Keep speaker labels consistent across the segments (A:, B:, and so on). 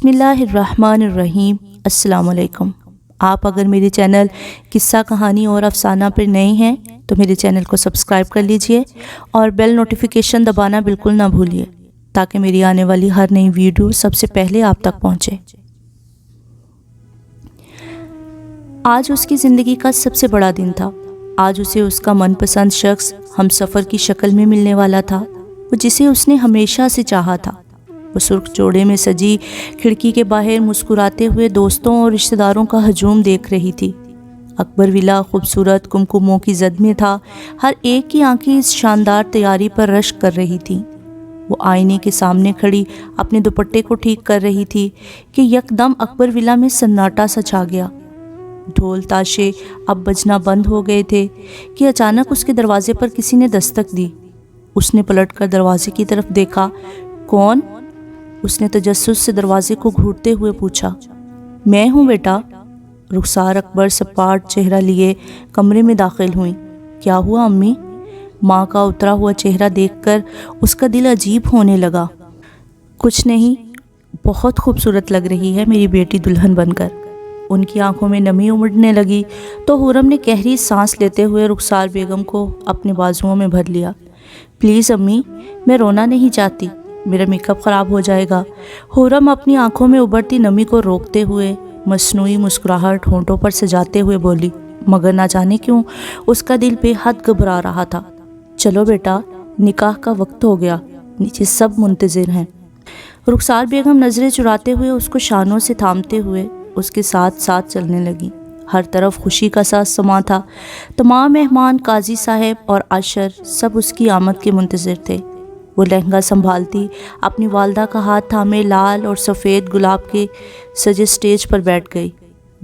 A: بسم اللہ الرحمن الرحیم۔ السلام علیکم۔ آپ اگر میرے چینل قصہ کہانی اور افسانہ پر نئے ہیں تو میرے چینل کو سبسکرائب کر لیجئے اور بیل نوٹیفیکیشن دبانا بالکل نہ بھولیے تاکہ میری آنے والی ہر نئی ویڈیو سب سے پہلے آپ تک پہنچے۔ آج اس کی زندگی کا سب سے بڑا دن تھا۔ آج اسے اس کا من پسند شخص ہم سفر کی شکل میں ملنے والا تھا، وہ جسے اس نے ہمیشہ سے چاہا تھا۔ وہ سرخ جوڑے میں سجی کھڑکی کے باہر مسکراتے ہوئے دوستوں اور رشتہ داروں کا ہجوم دیکھ رہی تھی۔ اکبر ولا خوبصورت کمکموں کی زد میں تھا، ہر ایک کی آنکھیں اس شاندار تیاری پر رشک کر رہی تھیں۔ وہ آئینے کے سامنے کھڑی اپنے دوپٹے کو ٹھیک کر رہی تھی کہ یکدم اکبر ولا میں سناٹا سا چھا گیا۔ ڈھول تاشے اب بجنا بند ہو گئے تھے کہ اچانک اس کے دروازے پر کسی نے دستک دی۔ اس نے پلٹ کر دروازے کی طرف دیکھا۔ کون؟ اس نے تجسس سے دروازے کو گھورتے ہوئے پوچھا۔ میں ہوں بیٹا۔ رخسار اکبر سپاٹ چہرہ لیے کمرے میں داخل ہوئیں۔ کیا ہوا امی؟ ماں کا اترا ہوا چہرہ دیکھ کر اس کا دل عجیب ہونے لگا۔ کچھ نہیں، بہت خوبصورت لگ رہی ہے میری بیٹی دلہن بن کر۔ ان کی آنکھوں میں نمی امڑنے لگی تو خرم نے گہری سانس لیتے ہوئے رخسار بیگم کو اپنے بازوؤں میں بھر لیا۔ پلیز امی، میں رونا نہیں چاہتی، میرا میک اپ خراب ہو جائے گا۔ خرم اپنی آنکھوں میں ابھرتی نمی کو روکتے ہوئے مصنوعی مسکراہٹ ہونٹوں پر سجاتے ہوئے بولی، مگر نہ جانے کیوں اس کا دل بے حد گھبرا رہا تھا۔ چلو بیٹا، نکاح کا وقت ہو گیا، نیچے سب منتظر ہیں۔ رخسار بیگم نظریں چراتے ہوئے اس کو شانوں سے تھامتے ہوئے اس کے ساتھ ساتھ چلنے لگی۔ ہر طرف خوشی کا ساز سما تھا۔ تمام مہمان، قاضی صاحب اور عشر سب اس کی آمد کے منتظر تھے۔ وہ لہنگا سنبھالتی اپنی والدہ کا ہاتھ تھامے لال اور سفید گلاب کے سجے سٹیج پر بیٹھ گئی۔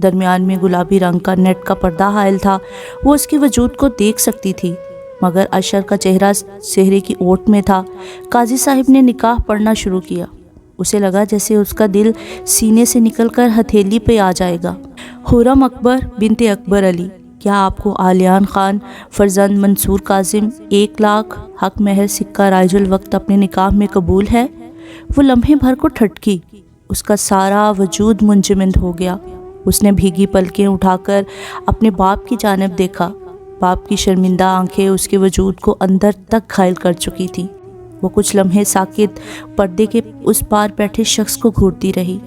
A: درمیان میں گلابی رنگ کا نیٹ کا پردہ حائل تھا۔ وہ اس کے وجود کو دیکھ سکتی تھی، مگر عشر کا چہرہ چہرے کی اوٹ میں تھا۔ قاضی صاحب نے نکاح پڑھنا شروع کیا۔ اسے لگا جیسے اس کا دل سینے سے نکل کر ہتھیلی پہ آ جائے گا۔ خرم اکبر بنت اکبر علی، کیا آپ کو عالیان خان فرزند منصور کاظم 1,00,000 حق مہر سکہ رائج الوقت اپنے نکاح میں قبول ہے؟ وہ لمحے بھر کو ٹھٹکی، اس کا سارا وجود منجمد ہو گیا۔ اس نے بھیگی پلکیں اٹھا کر اپنے باپ کی جانب دیکھا۔ باپ کی شرمندہ آنکھیں اس کے وجود کو اندر تک گھائل کر چکی تھیں۔ وہ کچھ لمحے ساکت پردے کے اس پار بیٹھے شخص کو گھورتی رہی۔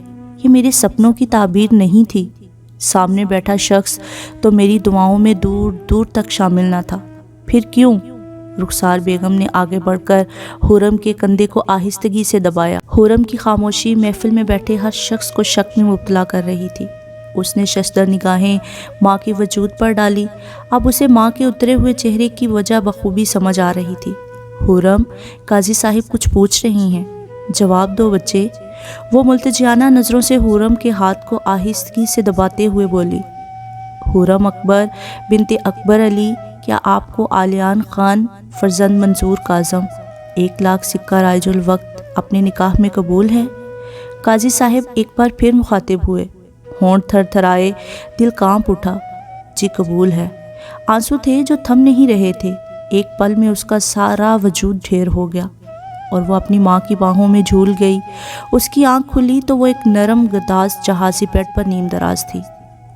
A: یہ میرے سپنوں کی تعبیر نہیں تھی۔ سامنے بیٹھا شخص تو میری دعاؤں میں دور دور تک شامل نہ تھا۔ پھر کیوں؟ رخسار بیگم نے آگے بڑھ کر خرم کے کندھے کو آہستگی سے دبایا۔ خرم کی خاموشی محفل میں بیٹھے ہر شخص کو شک میں مبتلا کر رہی تھی۔ اس نے ششدر نگاہیں ماں کے وجود پر ڈالی۔ اب اسے ماں کے اترے ہوئے چہرے کی وجہ بخوبی سمجھ آ رہی تھی۔ خرم، قاضی صاحب کچھ پوچھ رہی ہیں، جواب دو بچے۔ وہ ملتجیانہ نظروں سے خرم کے ہاتھ کو آہستگی سے دباتے ہوئے بولی۔ خرم اکبر بنت اکبر علی، کیا آپ کو عالیان خان فرزند منصور کاظم 1,00,000 سکہ رائج الوقت اپنے نکاح میں قبول ہے؟ قاضی صاحب ایک بار پھر مخاطب ہوئے۔ ہونٹ تھر تھرائے، دل کانپ اٹھا۔ جی قبول ہے۔ آنسو تھے جو تھم نہیں رہے تھے۔ ایک پل میں اس کا سارا وجود ڈھیر ہو گیا اور وہ اپنی ماں کی باہوں میں جھول گئی۔ اس کی آنکھ کھلی تو وہ ایک نرم گداز جہازی بیڈ پر نیم دراز تھی۔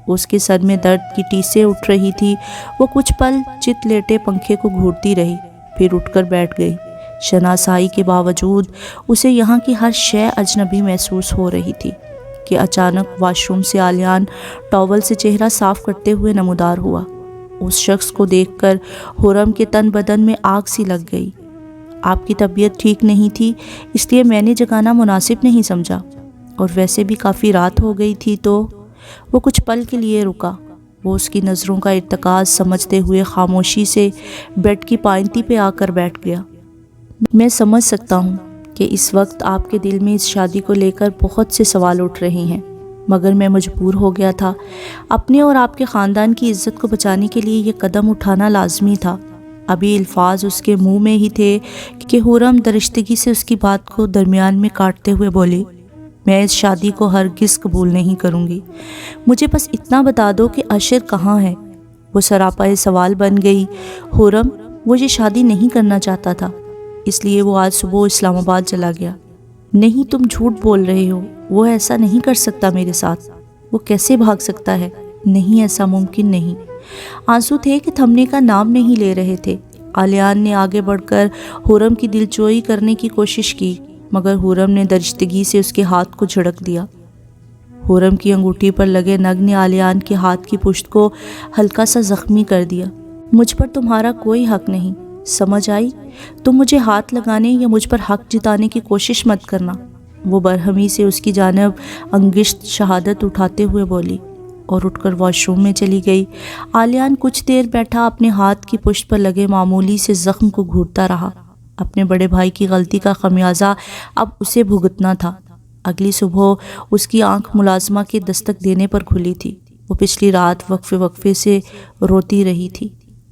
A: اس کے سر میں درد کی ٹیسیں اٹھ رہی تھی۔ وہ کچھ پل چت لیٹے پنکھے کو گھورتی رہی، پھر اٹھ کر بیٹھ گئی۔ شناسائی کے باوجود اسے یہاں کی ہر شے اجنبی محسوس ہو رہی تھی کہ اچانک واش روم سے عالیان ٹاول سے چہرہ صاف کرتے ہوئے نمودار ہوا۔ اس شخص کو دیکھ کر خرم کے تن بدن میں آگ سی لگ گئی۔ آپ کی طبیعت ٹھیک نہیں تھی، اس لیے میں نے جگانا مناسب نہیں سمجھا، اور ویسے بھی کافی رات ہو گئی تھی تو وہ کچھ پل کے لیے رکا۔ وہ اس کی نظروں کا ارتکاز سمجھتے ہوئے خاموشی سے بیڈ کی پائنتی پہ آ کر بیٹھ گیا۔ میں سمجھ سکتا ہوں کہ اس وقت آپ کے دل میں اس شادی کو لے کر بہت سے سوال اٹھ رہے ہیں، مگر میں مجبور ہو گیا تھا۔ اپنے اور آپ کے خاندان کی عزت کو بچانے کے لیے یہ قدم اٹھانا لازمی تھا۔ ابھی الفاظ اس کے منہ میں ہی تھے کہ خرم درشتگی سے اس کی بات کو درمیان میں کاٹتے ہوئے بولی، میں اس شادی کو ہرگز قبول نہیں کروں گی۔ مجھے بس اتنا بتا دو کہ عشر کہاں ہے؟ وہ سراپا سوال بن گئی۔ خرم، وہ یہ شادی نہیں کرنا چاہتا تھا، اس لیے وہ آج صبح اسلام آباد چلا گیا۔ نہیں تم جھوٹ بول رہے ہو، وہ ایسا نہیں کر سکتا میرے ساتھ، وہ کیسے بھاگ سکتا ہے؟ نہیں، ایسا ممکن نہیں۔ آنسو تھے کہ تھمنے کا نام نہیں لے رہے تھے۔ آلیان نے آگے بڑھ کر حرم کی دلجوئی کرنے کی کوشش کی، مگر حرم نے درجتگی سے اس کے ہاتھ کو جھڑک دیا۔ حرم کی انگوٹھی پر لگے نگ نے آلیان کے ہاتھ کی پشت کو ہلکا سا زخمی کر دیا۔ مجھ پر تمہارا کوئی حق نہیں، سمجھ آئی؟ تم مجھے ہاتھ لگانے یا مجھ پر حق جتانے کی کوشش مت کرنا۔ وہ برہمی سے اس کی جانب انگشت شہادت اٹھاتے ہوئے بولی اور اٹھ کر واش روم میں چلی گئی۔ آلیان کچھ دیر بیٹھا اپنے ہاتھ کی پشت پر لگے معمولی سے زخم کو گھوٹتا رہا۔ اپنے بڑے بھائی کی غلطی کا خمیازہ اب اسے بھگتنا تھا۔ اگلی صبح اس کی آنکھ ملازمہ کے دستک دینے پر کھلی تھی۔ وہ پچھلی رات وقفے سے روتی رہی تھی۔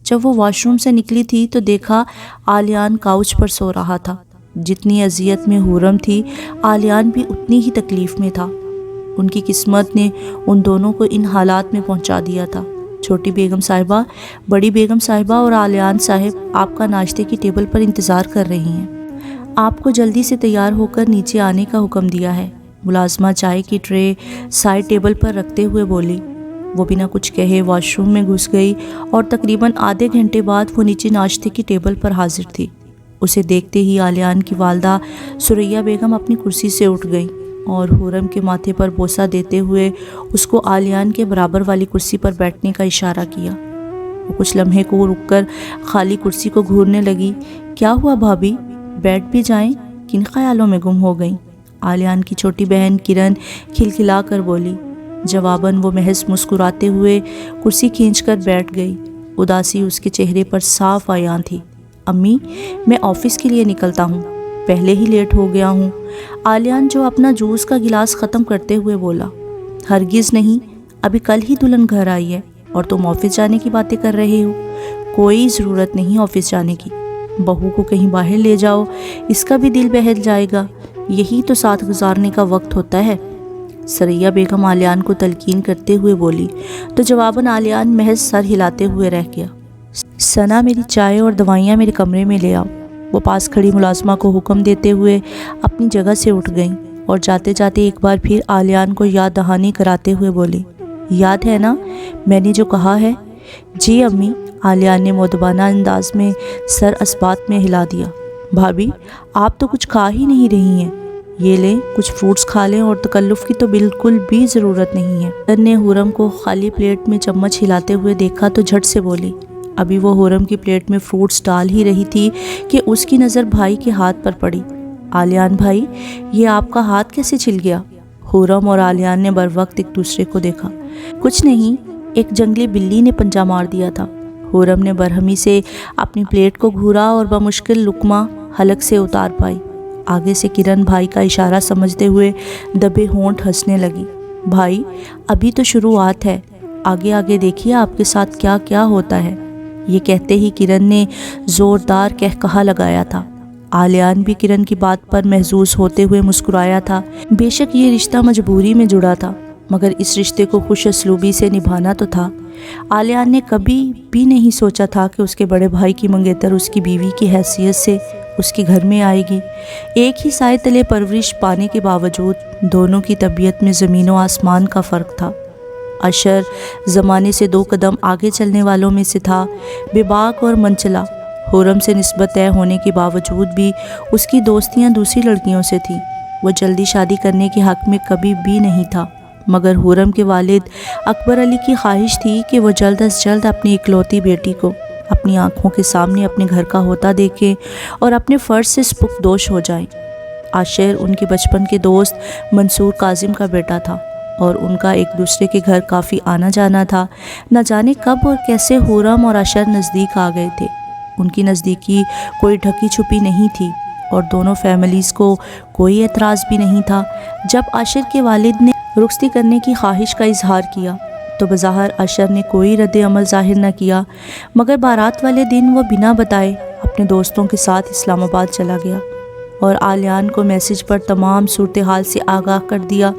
A: جب وہ واش روم سے نکلی تھی تو دیکھا آلیان کاؤچ پر سو رہا تھا۔ جتنی اذیت میں حرم تھی، آلیان بھی اتنی ہی تکلیف میں تھا۔ ان کی قسمت نے ان دونوں کو ان حالات میں پہنچا دیا تھا۔ چھوٹی بیگم صاحبہ، بڑی بیگم صاحبہ اور آلیان صاحب آپ کا ناشتے کی ٹیبل پر انتظار کر رہی ہیں۔ آپ کو جلدی سے تیار ہو کر نیچے آنے کا حکم دیا ہے۔ ملازمہ چائے کی ٹرے سائڈ ٹیبل پر رکھتے ہوئے بولی۔ وہ بنا کچھ کہے واش روم میں گھس گئی اور تقریباً آدھے گھنٹے بعد وہ نیچے ناشتے کی ٹیبل پر حاضر تھی۔ اسے دیکھتے ہی آلیان کی والدہ سریا بیگم اپنی کرسی سے اٹھ گئیں اور حرم کے ماتھے پر بوسہ دیتے ہوئے اس کو آلیان کے برابر والی کرسی پر بیٹھنے کا اشارہ کیا۔ وہ کچھ لمحے کو رک کر خالی کرسی کو گھورنے لگی۔ کیا ہوا بھابھی؟ بیٹھ بھی جائیں، کن خیالوں میں گم ہو گئیں؟ آلیان کی چھوٹی بہن کرن کھلکھلا کر بولی۔ جواباً وہ محض مسکراتے ہوئے کرسی کھینچ کر بیٹھ گئی۔ اداسی اس کے چہرے پر صاف عیاں تھی۔ امی، میں آفس کے لیے نکلتا ہوں، پہلے ہی لیٹ ہو گیا ہوں۔ آلیان جو اپنا جوس کا گلاس ختم کرتے ہوئے بولا۔ ہرگز نہیں، ابھی کل ہی دلہن گھر آئی ہے اور تم آفس جانے کی باتیں کر رہے ہو۔ کوئی ضرورت نہیں آفس جانے کی، بہو کو کہیں باہر لے جاؤ، اس کا بھی دل بہل جائے گا، یہی تو ساتھ گزارنے کا وقت ہوتا ہے۔ سریا بیگم آلیان کو تلقین کرتے ہوئے بولی تو جواباً آلیان محض سر ہلاتے ہوئے رہ گیا۔ ثنا، میری چائے اور دوائیاں میرے کمرے میں لے آؤ۔ وہ پاس کھڑی ملازمہ کو حکم دیتے ہوئے اپنی جگہ سے اٹھ گئیں اور جاتے جاتے ایک بار پھر آلیان کو یاد دہانی کراتے ہوئے بولی، یاد ہے نا میں نے جو کہا ہے؟ جی امی، آلیان نے مؤدبانہ انداز میں سر اسبات میں ہلا دیا۔ بھابھی، آپ تو کچھ کھا ہی نہیں رہی ہیں، یہ لیں کچھ فروٹس کھا لیں، اور تکلف کی تو بالکل بھی ضرورت نہیں ہے۔ کرن نے حرم کو خالی پلیٹ میں چمچ ہلاتے ہوئے دیکھا تو جھٹ سے بولی۔ ابھی وہ حرم کی پلیٹ میں فروٹس ڈال ہی رہی تھی کہ اس کی نظر بھائی کے ہاتھ پر پڑی۔ آلیان بھائی، یہ آپ کا ہاتھ کیسے چھل گیا؟ حرم اور آلیان نے بر وقت ایک دوسرے کو دیکھا۔ کچھ نہیں، ایک جنگلی بلی نے پنجہ مار دیا تھا۔ حرم نے برہمی سے اپنی پلیٹ کو گھورا اور بمشکل لقمہ حلق سے اتار پائی۔ آگے سے کرن بھائی کا اشارہ سمجھتے ہوئے دبے ہونٹ ہنسنے لگی۔ بھائی، ابھی تو شروعات ہے، آگے آگے دیکھیے آپ کے ساتھ کیا کیا ہوتا ہے۔ یہ کہتے ہی کرن نے زوردار قہقہا لگایا تھا۔ آلیان بھی کرن کی بات پر محظوظ ہوتے ہوئے مسکرایا تھا۔ بے شک یہ رشتہ مجبوری میں جڑا تھا، مگر اس رشتے کو خوش اسلوبی سے نبھانا تو تھا۔ آلیان نے کبھی بھی نہیں سوچا تھا کہ اس کے بڑے بھائی کی منگیتر اس کی بیوی کی حیثیت سے اس کے گھر میں آئے گی۔ ایک ہی سائے تلے پرورش پانے کے باوجود دونوں کی طبیعت میں زمین و آسمان کا فرق تھا۔ اشر زمانے سے 2 قدم آگے چلنے والوں میں سے تھا، بے باک اور منچلا۔ حرم سے نسبت طے ہونے کے باوجود بھی اس کی دوستیاں دوسری لڑکیوں سے تھیں۔ وہ جلدی شادی کرنے کے حق میں کبھی بھی نہیں تھا، مگر حرم کے والد اکبر علی کی خواہش تھی کہ وہ جلد از جلد اپنی اکلوتی بیٹی کو اپنی آنکھوں کے سامنے اپنے گھر کا ہوتا دیکھیں اور اپنے فرض سے سبکدوش ہو جائیں۔ عاشر ان کے بچپن کے دوست منصور کاظم کا بیٹا تھا اور ان کا ایک دوسرے کے گھر کافی آنا جانا تھا۔ نہ جانے کب اور کیسے حرم اور عاشر نزدیک آ گئے تھے۔ ان کی نزدیکی کوئی ڈھکی چھپی نہیں تھی اور دونوں فیملیز کو کوئی اعتراض بھی نہیں تھا۔ جب عاشر کے والد نے رخصتی کرنے کی خواہش کا اظہار کیا تو بظاہر عاشر نے کوئی رد عمل ظاہر نہ کیا، مگر بارات والے دن وہ بنا بتائے اپنے دوستوں کے ساتھ اسلام آباد چلا گیا اور آلیان کو میسج پر تمام صورتحال سے آگاہ کر دیا۔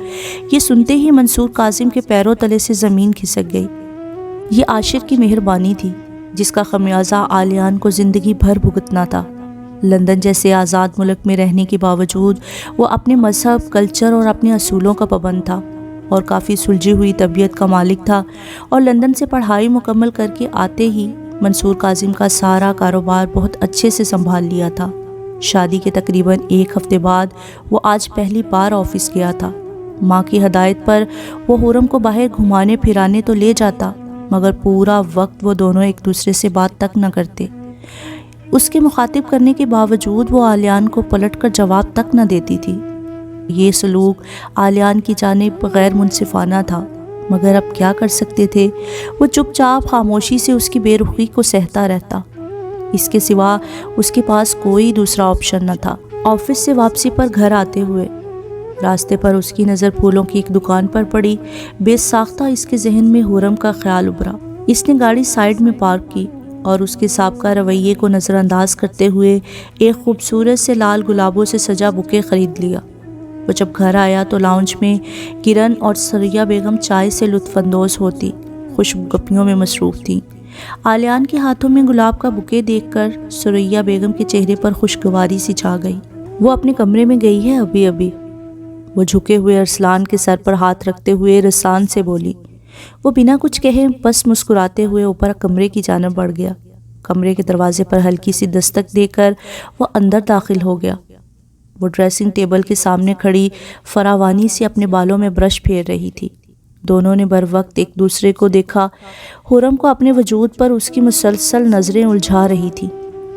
A: یہ سنتے ہی منصور کاظم کے پیروں تلے سے زمین کھسک گئی۔ یہ عاشر کی مہربانی تھی جس کا خمیازہ آلیان کو زندگی بھر بھگتنا تھا۔ لندن جیسے آزاد ملک میں رہنے کے باوجود وہ اپنے مذہب، کلچر اور اپنے اصولوں کا پابند تھا اور کافی سلجھی ہوئی طبیعت کا مالک تھا، اور لندن سے پڑھائی مکمل کر کے آتے ہی منصور کاظم کا سارا کاروبار بہت اچھے سے سنبھال لیا تھا۔ شادی کے تقریباً 1 ہفتے بعد وہ آج پہلی بار آفس گیا تھا۔ ماں کی ہدایت پر وہ حورم کو باہر گھمانے پھرانے تو لے جاتا، مگر پورا وقت وہ دونوں ایک دوسرے سے بات تک نہ کرتے۔ اس کے مخاطب کرنے کے باوجود وہ آلیان کو پلٹ کر جواب تک نہ دیتی تھی۔ یہ سلوک آلیان کی جانب غیر منصفانہ تھا، مگر اب کیا کر سکتے تھے؟ وہ چپ چاپ خاموشی سے اس کی بے رخی کو سہتا رہتا۔ اس کے سوا اس کے پاس کوئی دوسرا آپشن نہ تھا۔ آفس سے واپسی پر گھر آتے ہوئے راستے پر اس کی نظر پھولوں کی ایک دکان پر پڑی۔ بے ساختہ اس کے ذہن میں حورم کا خیال ابھرا۔ اس نے گاڑی سائیڈ میں پارک کی اور اس کے سابقہ رویے کو نظر انداز کرتے ہوئے ایک خوبصورت سے لال گلابوں سے سجا بوکے خرید لیا۔ وہ جب گھر آیا تو لاؤنج میں کرن اور سریا بیگم چائے سے لطف اندوز ہوتی خوشبو گپیوں میں مصروف تھیں۔ آلیان کے ہاتھوں میں گلاب کا بوکے دیکھ کر سریا بیگم کے چہرے پر خوشگواری سی چھا گئی۔ وہ اپنے کمرے میں گئی ہے ابھی۔ وہ جھکے ہوئے ارسلان کے سر پر ہاتھ رکھتے ہوئے رسان سے بولی۔ وہ بنا کچھ کہے بس مسکراتے ہوئے اوپر کمرے کی جانب بڑھ گیا۔ کمرے کے دروازے پر ہلکی سی دستک دے کر وہ اندر داخل ہو گیا۔ وہ ڈریسنگ ٹیبل کے سامنے کھڑی فراوانی سے اپنے بالوں میں برش پھیر رہی تھی۔ دونوں نے بر وقت ایک دوسرے کو دیکھا۔ حورم کو اپنے وجود پر اس کی مسلسل نظریں الجھا رہی تھی۔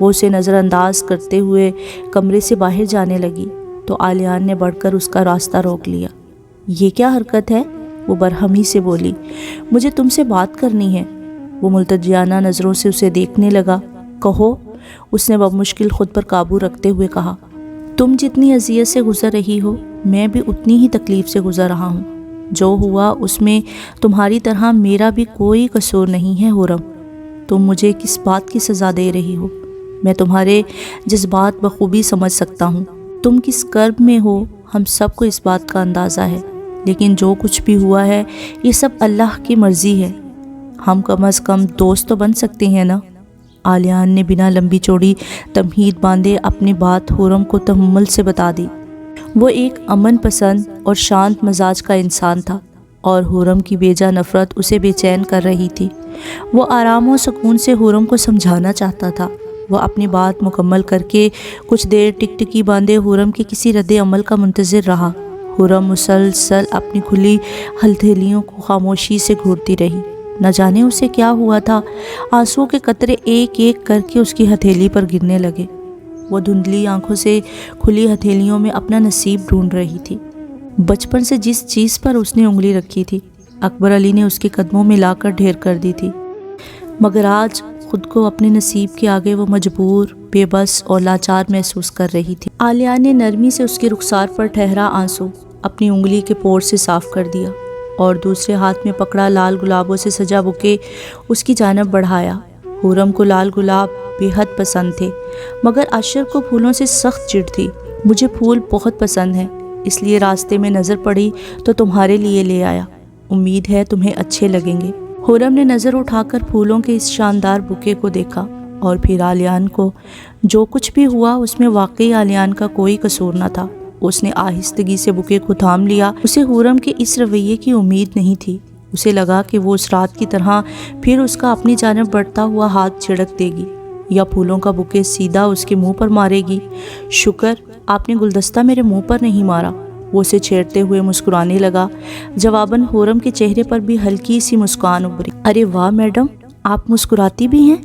A: وہ اسے نظر انداز کرتے ہوئے کمرے سے باہر جانے لگی تو آلیان نے بڑھ کر اس کا راستہ روک لیا۔ یہ کیا حرکت ہے؟ وہ برہمی سے بولی۔ مجھے تم سے بات کرنی ہے۔ وہ ملتجیانہ نظروں سے اسے دیکھنے لگا۔ کہو، اس نے بمشکل خود پر قابو رکھتے ہوئے کہا۔ تم جتنی اذیت سے گزر رہی ہو میں بھی اتنی ہی تکلیف سے گزر رہا ہوں۔ جو ہوا اس میں تمہاری طرح میرا بھی کوئی قصور نہیں ہے حورم۔ تم مجھے کس بات کی سزا دے رہی ہو؟ میں تمہارے جذبات بخوبی سمجھ سکتا ہوں۔ تم کس کرب میں ہو ہم سب کو اس بات کا اندازہ ہے، لیکن جو کچھ بھی ہوا ہے یہ سب اللہ کی مرضی ہے۔ ہم کم از کم دوست تو بن سکتے ہیں نا؟ آلیان نے بنا لمبی چوڑی تمہید باندھے اپنی بات حورم کو تحمل سے بتا دی۔ وہ ایک امن پسند اور شانت مزاج کا انسان تھا اور حورم کی بیجا نفرت اسے بے چین کر رہی تھی۔ وہ آرام و سکون سے حورم کو سمجھانا چاہتا تھا۔ وہ اپنی بات مکمل کر کے کچھ دیر ٹکٹکی باندھے حورم کے کسی رد عمل کا منتظر رہا۔ حورم مسلسل اپنی کھلی ہتھیلیوں کو خاموشی سے گھورتی رہی۔ نہ جانے اسے کیا ہوا تھا، آنسوؤں کے قطرے ایک ایک کر کے اس کی ہتھیلی پر گرنے لگے۔ وہ دھندلی آنکھوں سے کھلی ہتھیلیوں میں اپنا نصیب ڈھونڈ رہی تھی۔ بچپن سے جس چیز پر اس نے انگلی رکھی تھی اکبر علی نے اس کے قدموں میں لا کر ڈھیر کر دی تھی، مگر آج خود کو اپنے نصیب کے آگے وہ مجبور، بے بس اور لاچار محسوس کر رہی تھی۔ عالیہ نے نرمی سے اس کے رخسار پر ٹھہرا آنسو اپنی انگلی کے پور سے صاف کر دیا اور دوسرے ہاتھ میں پکڑا لال گلابوں سے سجا بوکے اس کی جانب بڑھایا۔ حورم کو لال گلاب بے حد پسند تھے، مگر اشر کو پھولوں سے سخت چڑ تھی۔ مجھے پھول بہت پسند ہیں، اس لیے راستے میں نظر پڑی تو تمہارے لیے لے آیا، امید ہے تمہیں اچھے لگیں گے۔ حورم نے نظر اٹھا کر پھولوں کے اس شاندار بوکے کو دیکھا اور پھر آلیان کو۔ جو کچھ بھی ہوا اس میں واقعی آلیان کا کوئی قصور نہ تھا۔ اس نے آہستگی سے بوکے کو تھام لیا۔ اسے حورم کے اس رویے کی امید نہیں تھی۔ اسے لگا کہ وہ اس رات کی طرح پھر اس کا اپنی جانب بڑھتا ہوا ہاتھ جھڑک دے گی یا پھولوں کا بوکے سیدھا اس کے منہ پر مارے گی۔ شکر آپ نے گلدستہ میرے منہ پر نہیں مارا، وہ اسے چھیڑتے ہوئے مسکرانے لگا۔ جواباً حورم کے چہرے پر بھی ہلکی سی مسکان ابھری۔ ارے واہ میڈم، آپ مسکراتی بھی ہیں؟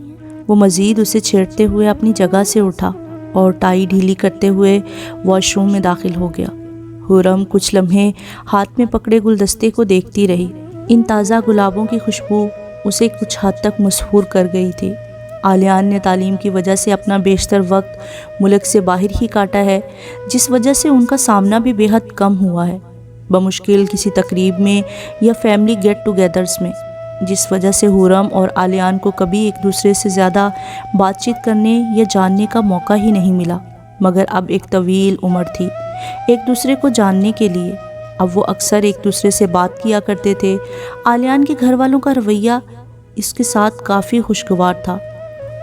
A: وہ مزید اسے چھیڑتے ہوئے اپنی جگہ سے اٹھا اور ٹائی ڈھیلی کرتے ہوئے واش روم میں داخل ہو گیا۔ حورم کچھ لمحے ہاتھ میں پکڑے گلدستے کو دیکھتی رہی۔ ان تازہ گلابوں کی خوشبو اسے کچھ حد تک مسحور کر گئی تھی۔ آلیان نے تعلیم کی وجہ سے اپنا بیشتر وقت ملک سے باہر ہی کاٹا ہے، جس وجہ سے ان کا سامنا بھی بے حد کم ہوا ہے، بمشکل کسی تقریب میں یا فیملی گیٹ ٹوگیدرز میں، جس وجہ سے حورم اور آلیان کو کبھی ایک دوسرے سے زیادہ بات چیت کرنے یا جاننے کا موقع ہی نہیں ملا۔ مگر اب ایک طویل عمر تھی ایک دوسرے کو جاننے کے لیے۔ اب وہ اکثر ایک دوسرے سے بات کیا کرتے تھے۔ آلیان کے گھر والوں کا رویہ اس کے ساتھ کافی خوشگوار تھا۔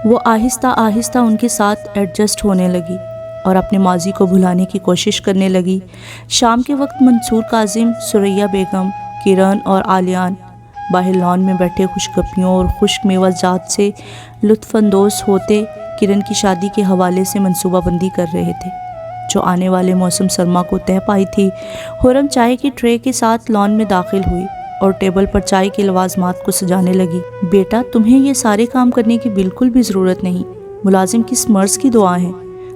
A: وہ آہستہ آہستہ ان کے ساتھ ایڈجسٹ ہونے لگی اور اپنے ماضی کو بھلانے کی کوشش کرنے لگی۔ شام کے وقت منصور کاظم، ثریا بیگم، کرن اور عالیان باہر لان میں بیٹھے خوش گپیوں اور خشک میوہ جات سے لطف اندوز ہوتے کرن کی شادی کے حوالے سے منصوبہ بندی کر رہے تھے جو آنے والے موسم سرما کو طے پائی تھی۔ خرم چائے کی ٹرے کے ساتھ لان میں داخل ہوئی اور ٹیبل پر چائے کے لوازمات کو سجانے لگی۔ بیٹا، تمہیں یہ سارے کام کرنے کی بالکل بھی ضرورت نہیں، ملازم کس مرض کی دعا ہے۔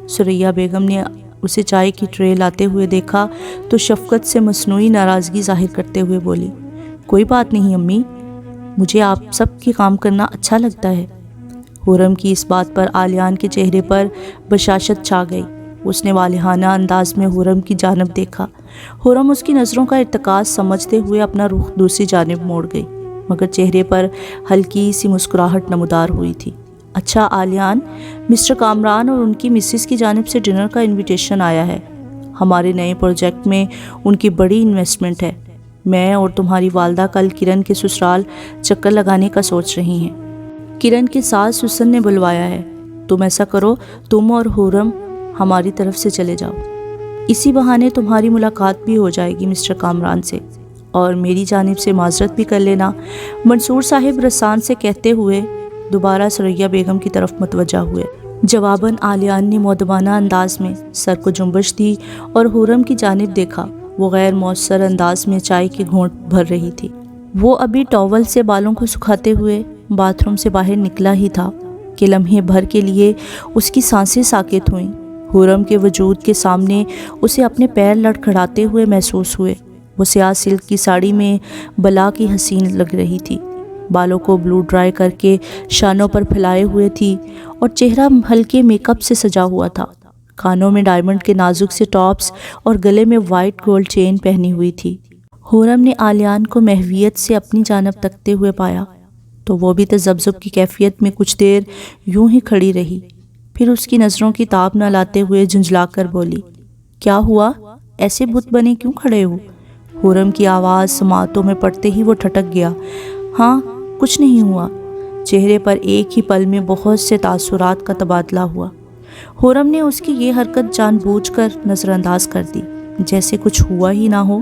A: ثریا بیگم نے اسے چائے کی ٹرے لاتے ہوئے دیکھا تو شفقت سے مصنوعی ناراضگی ظاہر کرتے ہوئے بولی، کوئی بات نہیں امی، مجھے آپ سب کے کام کرنا اچھا لگتا ہے۔ خرم کی اس بات پر عالیان کے چہرے پر بشاشت چھا گئی۔ اس نے والہانہ انداز میں خرم کی جانب دیکھا۔ خرم اس کی نظروں کا ارتکاز سمجھتے ہوئے اپنا رخ دوسری جانب موڑ گئی، مگر چہرے پر ہلکی سی مسکراہٹ نمودار ہوئی تھی۔ اچھا عالیان، مسٹر کامران اور ان کی مسز کی جانب سے ڈنر کا انویٹیشن آیا ہے۔ ہمارے نئے پروجیکٹ میں ان کی بڑی انویسٹمنٹ ہے۔ میں اور تمہاری والدہ کل کرن کے سسرال چکر لگانے کا سوچ رہی ہیں۔ کرن کے ساس حسن نے بلوایا ہے۔ تم ایسا کرو، تم اور خرم ہماری طرف سے چلے جاؤ، اسی بہانے تمہاری ملاقات بھی ہو جائے گی مسٹر کامران سے، اور میری جانب سے معذرت بھی کر لینا، منصور صاحب رسان سے کہتے ہوئے دوبارہ ثریا بیگم کی طرف متوجہ ہوئے۔ جواباً عالیان نے مؤدبانہ انداز میں سر کو جنبش دی اور خرم کی جانب دیکھا۔ وہ غیر مؤثر انداز میں چائے کی گھونٹ بھر رہی تھی۔ وہ ابھی ٹاول سے بالوں کو سکھاتے ہوئے باتھ روم سے باہر نکلا ہی تھا کہ لمحے بھر کے لیے اس کی سانسیں ساکت ہوئیں۔ خرم کے وجود کے سامنے اسے اپنے پیر لڑکھڑاتے ہوئے محسوس ہوئے۔ وہ سیاہ سلک کی ساڑی میں بلا کی حسین لگ رہی تھی، بالوں کو بلو ڈرائی کر کے شانوں پر پھیلائے ہوئے تھی اور چہرہ ہلکے میک اپ سے سجا ہوا تھا۔ کانوں میں ڈائمنڈ کے نازک سے ٹاپس اور گلے میں وائٹ گولڈ چین پہنی ہوئی تھی۔ خرم نے عالیان کو محویت سے اپنی جانب تکتے ہوئے پایا تو وہ بھی تذبذب کی کیفیت میں کچھ دیر یوں ہی کھڑی رہی، پھر اس کی نظروں کی تاب نہ لاتے ہوئے جھنجھلا کر بولی، کیا ہوا؟ ایسے بت بنے کیوں کھڑے ہو؟ خرم کی آواز سماعتوں میں پڑتے ہی وہ ٹھٹک گیا۔ ہاں، کچھ نہیں ہوا۔ چہرے پر ایک ہی پل میں بہت سے تاثرات کا تبادلہ ہوا۔ خرم نے اس کی یہ حرکت جان بوجھ کر نظر انداز کر دی، جیسے کچھ ہوا ہی نہ ہو۔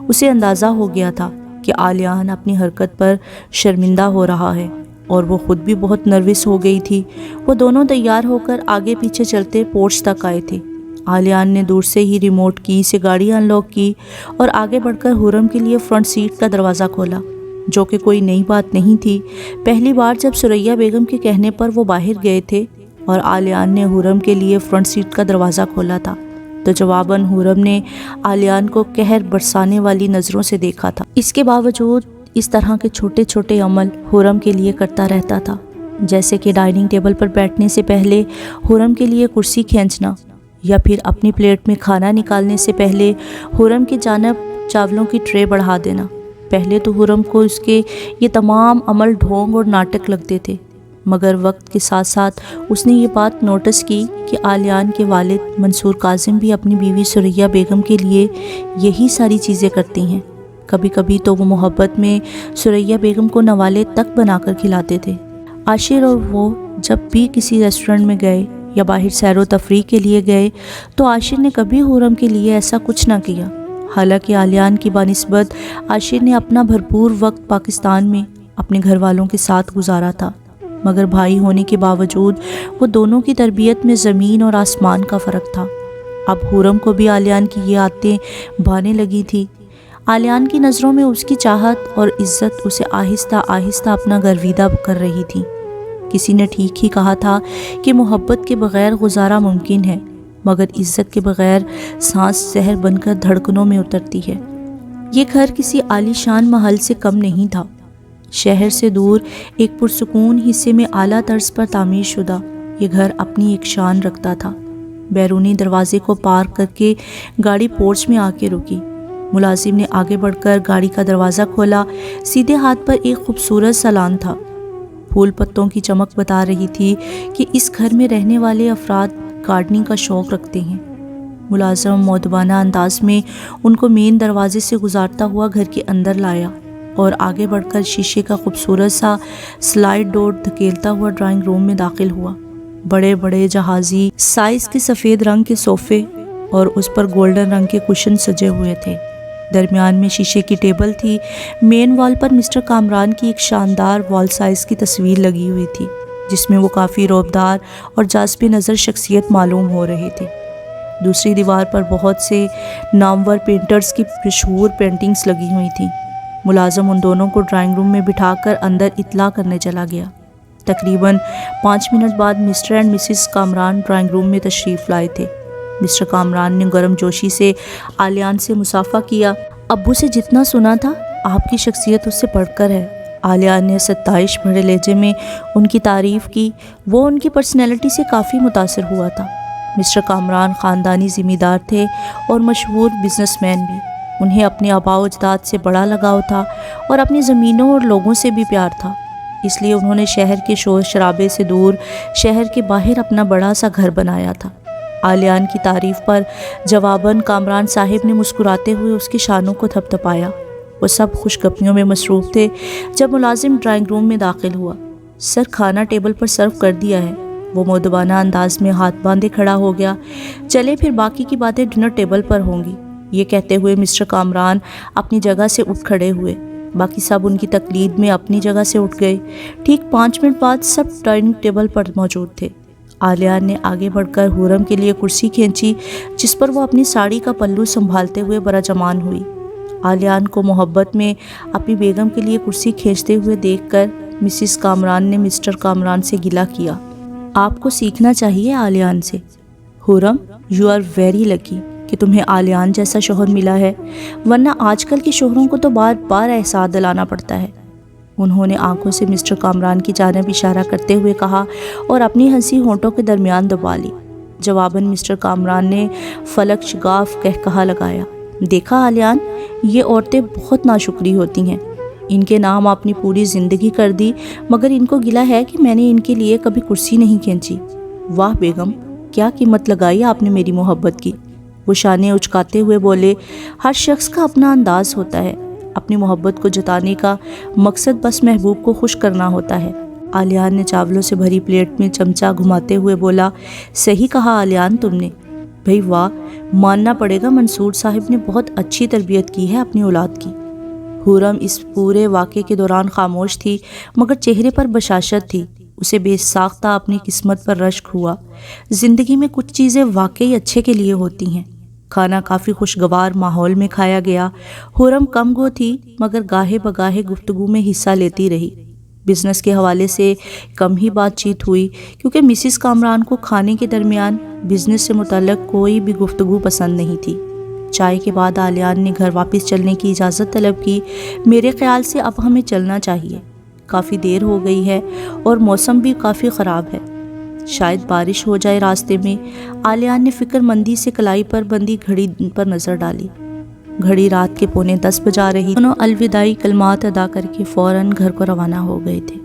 A: اسے اندازہ ہو گیا تھا کہ عالیان اپنی حرکت پر شرمندہ ہو رہا ہے اور وہ خود بھی بہت نروس ہو گئی تھی۔ وہ دونوں تیار ہو کر آگے پیچھے چلتے پورچ تک آئے تھے۔ عالیان نے دور سے ہی ریموٹ کی سے گاڑی ان لاک کی اور آگے بڑھ کر خرم کے لیے فرنٹ سیٹ کا دروازہ کھولا، جو کہ کوئی نئی بات نہیں تھی۔ پہلی بار جب ثریا بیگم کے کہنے پر وہ باہر گئے تھے اور عالیان نے خرم کے لیے فرنٹ سیٹ کا دروازہ کھولا تھا تو جواباً خرم نے عالیان کو قہر برسانے والی نظروں سے دیکھا تھا۔ اس کے باوجود اس طرح کے چھوٹے چھوٹے عمل خرم کے لیے کرتا رہتا تھا، جیسے کہ ڈائننگ ٹیبل پر بیٹھنے سے پہلے خرم کے لیے کرسی کھینچنا، یا پھر اپنی پلیٹ میں کھانا نکالنے سے پہلے خرم کی جانب چاولوں کی ٹرے بڑھا دینا۔ پہلے تو خرم کو اس کے یہ تمام عمل ڈھونگ اور ناٹک لگتے تھے، مگر وقت کے ساتھ ساتھ اس نے یہ بات نوٹس کی کہ عالیان کے والد منصور کاظم بھی اپنی بیوی ثریا بیگم کے لیے یہی ساری چیزیں کرتی ہیں۔ کبھی کبھی تو وہ محبت میں ثریا بیگم کو نوالے تک بنا کر کھلاتے تھے۔ عاشر اور وہ جب بھی کسی ریسٹورنٹ میں گئے یا باہر سیر و تفریح کے لیے گئے تو عاشر نے کبھی خرم کے لیے ایسا کچھ نہ کیا۔ حالانکہ عالیان کی بنسبت عاشر نے اپنا بھرپور وقت پاکستان میں اپنے گھر والوں کے ساتھ گزارا تھا، مگر بھائی ہونے کے باوجود وہ دونوں کی تربیت میں زمین اور آسمان کا فرق تھا۔ اب خرم کو بھی عالیان کی یہ عادتیں بھانے لگی تھی۔ عالیان کی نظروں میں اس کی چاہت اور عزت اسے آہستہ آہستہ اپنا گرویدہ کر رہی تھی۔ کسی نے ٹھیک ہی کہا تھا کہ محبت کے بغیر گزارا ممکن ہے، مگر عزت کے بغیر سانس زہر بن کر دھڑکنوں میں اترتی ہے۔ یہ گھر کسی عالی شان محل سے کم نہیں تھا۔ شہر سے دور ایک پرسکون حصے میں اعلیٰ طرز پر تعمیر شدہ یہ گھر اپنی ایک شان رکھتا تھا۔ بیرونی دروازے کو پار کر کے گاڑی پورچ میں آ کے رکی۔ ملازم نے آگے بڑھ کر گاڑی کا دروازہ کھولا۔ سیدھے ہاتھ پر ایک خوبصورت سا لان تھا۔ پھول پتوں کی چمک بتا رہی تھی کہ اس گھر میں رہنے والے افراد گارڈننگ کا شوق رکھتے ہیں۔ ملازم مؤدبانہ انداز میں ان کو مین دروازے سے گزارتا ہوا گھر کے اندر لایا۔ اور آگے بڑھ کر شیشے کا خوبصورت سا سلائڈ ڈور دھکیلتا ہوا ڈرائنگ روم میں داخل ہوا۔ بڑے بڑے جہازی سائز کے سفید رنگ کے صوفے اور اس پر گولڈن رنگ کے کشن سجے ہوئے تھے۔ درمیان میں شیشے کی ٹیبل تھی۔ مین وال پر مسٹر کامران کی ایک شاندار وال سائز کی تصویر لگی ہوئی تھی، جس میں وہ کافی رعبدار اور جاذب نظر شخصیت معلوم ہو رہے تھے۔ دوسری دیوار پر بہت سے نامور پینٹرز کی مشہور پینٹنگز لگی ہوئی تھیں۔ ملازم ان دونوں کو ڈرائنگ روم میں بٹھا کر اندر اطلاع کرنے چلا گیا۔ تقریباً 5 منٹ بعد Mr and Mrs Kamran drawing room میں تشریف لائے تھے۔ مسٹر کامران نے گرم جوشی سے آلیان سے مصافحہ کیا۔ ابو سے جتنا سنا تھا آپ کی شخصیت اس سے بڑھ کر ہے۔ آلیان نے ستائش بھرے لہجے میں ان کی تعریف کی۔ وہ ان کی پرسنالٹی سے کافی متاثر ہوا تھا۔ مسٹر کامران خاندانی ذمہ دار تھے اور مشہور بزنس مین بھی۔ انہیں اپنے آباء و اجداد سے بڑا لگاؤ تھا اور اپنی زمینوں اور لوگوں سے بھی پیار تھا، اس لیے انہوں نے شہر کے شور شرابے سے دور شہر کے باہر اپنا بڑا سا گھر بنایا تھا۔ آلیان کی تعریف پر جواباً کامران صاحب نے مسکراتے ہوئے اس کے شانوں کو تھپ تھپایا۔ وہ سب خوش گپیوں میں مصروف تھے جب ملازم ڈرائنگ روم میں داخل ہوا۔ سر، کھانا ٹیبل پر سرو کر دیا ہے۔ وہ مؤدبانہ انداز میں ہاتھ باندھے کھڑا ہو گیا۔ چلے پھر باقی کی باتیں ڈنر ٹیبل پر ہوں گی۔ یہ کہتے ہوئے مسٹر کامران اپنی جگہ سے اٹھ کھڑے ہوئے۔ باقی سب ان کی تقلید میں اپنی جگہ سے اٹھ گئے۔ ٹھیک 5 منٹ بعد سب ڈائننگ ٹیبل پر موجود تھے۔ آلیان نے آگے بڑھ کر حورم کے لیے کرسی کھینچی، جس پر وہ اپنی ساڑی کا پلو سنبھالتے ہوئے براجمان ہوئی۔ آلیان کو محبت میں اپنی بیگم کے لیے کرسی کھینچتے ہوئے دیکھ کر مسز کامران نے مسٹر کامران سے گلہ کیا۔ آپ کو سیکھنا چاہیے آلیان سے۔ حورم، یو آر ویری لکی کہ تمہیں آلیان جیسا شوہر ملا ہے، ورنہ آج کل کے شوہروں کو تو بار بار احساس دلانا پڑتا ہے۔ انہوں نے آنکھوں سے مسٹر کامران کی جانب اشارہ کرتے ہوئے کہا اور اپنی ہنسی ہونٹوں کے درمیان دبا لی۔ جواباً مسٹر کامران نے فلک شگاف کہا لگایا، دیکھا آلیان، یہ عورتیں بہت ناشکری ہوتی ہیں۔ ان کے نام آپ نے پوری زندگی کر دی، مگر ان کو گلہ ہے کہ میں نے ان کے لیے کبھی کرسی نہیں کھینچی۔ واہ بیگم، کیا قیمت لگائی آپ نے میری محبت کی۔ وہ شانے اچکاتے ہوئے بولے، ہر شخص کا اپنا انداز ہوتا ہے، اپنی محبت کو جتانے کا مقصد بس محبوب کو خوش کرنا ہوتا ہے۔ آلیان نے چاولوں سے بھری پلیٹ میں چمچہ گھماتے ہوئے بولا، صحیح کہا آلیان تم نے۔ بھئی واہ، ماننا پڑے گا منصور صاحب نے بہت اچھی تربیت کی ہے اپنی اولاد کی۔ حورم اس پورے واقعے کے دوران خاموش تھی، مگر چہرے پر بشاشت تھی۔ اسے بے ساختہ اپنی قسمت پر رشک ہوا۔ زندگی میں کچھ چیزیں واقعی اچھے کے لیے ہوتی ہیں۔ کھانا کافی خوشگوار ماحول میں کھایا گیا۔ حورم کم گو تھی، مگر گاہے بگاہے گفتگو میں حصہ لیتی رہی۔ بزنس کے حوالے سے کم ہی بات چیت ہوئی، کیونکہ مسز کامران کو کھانے کے درمیان بزنس سے متعلق کوئی بھی گفتگو پسند نہیں تھی۔ چائے کے بعد آلیان نے گھر واپس چلنے کی اجازت طلب کی۔ میرے خیال سے اب ہمیں چلنا چاہیے، کافی دیر ہو گئی ہے اور موسم بھی کافی خراب ہے، شاید بارش ہو جائے راستے میں۔ آلیان نے فکر مندی سے کلائی پر بندی گھڑی پر نظر ڈالی۔ گھڑی رات کے 9:45 بجا رہی۔ دونوں الوداعی کلمات ادا کر کے فوراً گھر کو روانہ ہو گئے تھے۔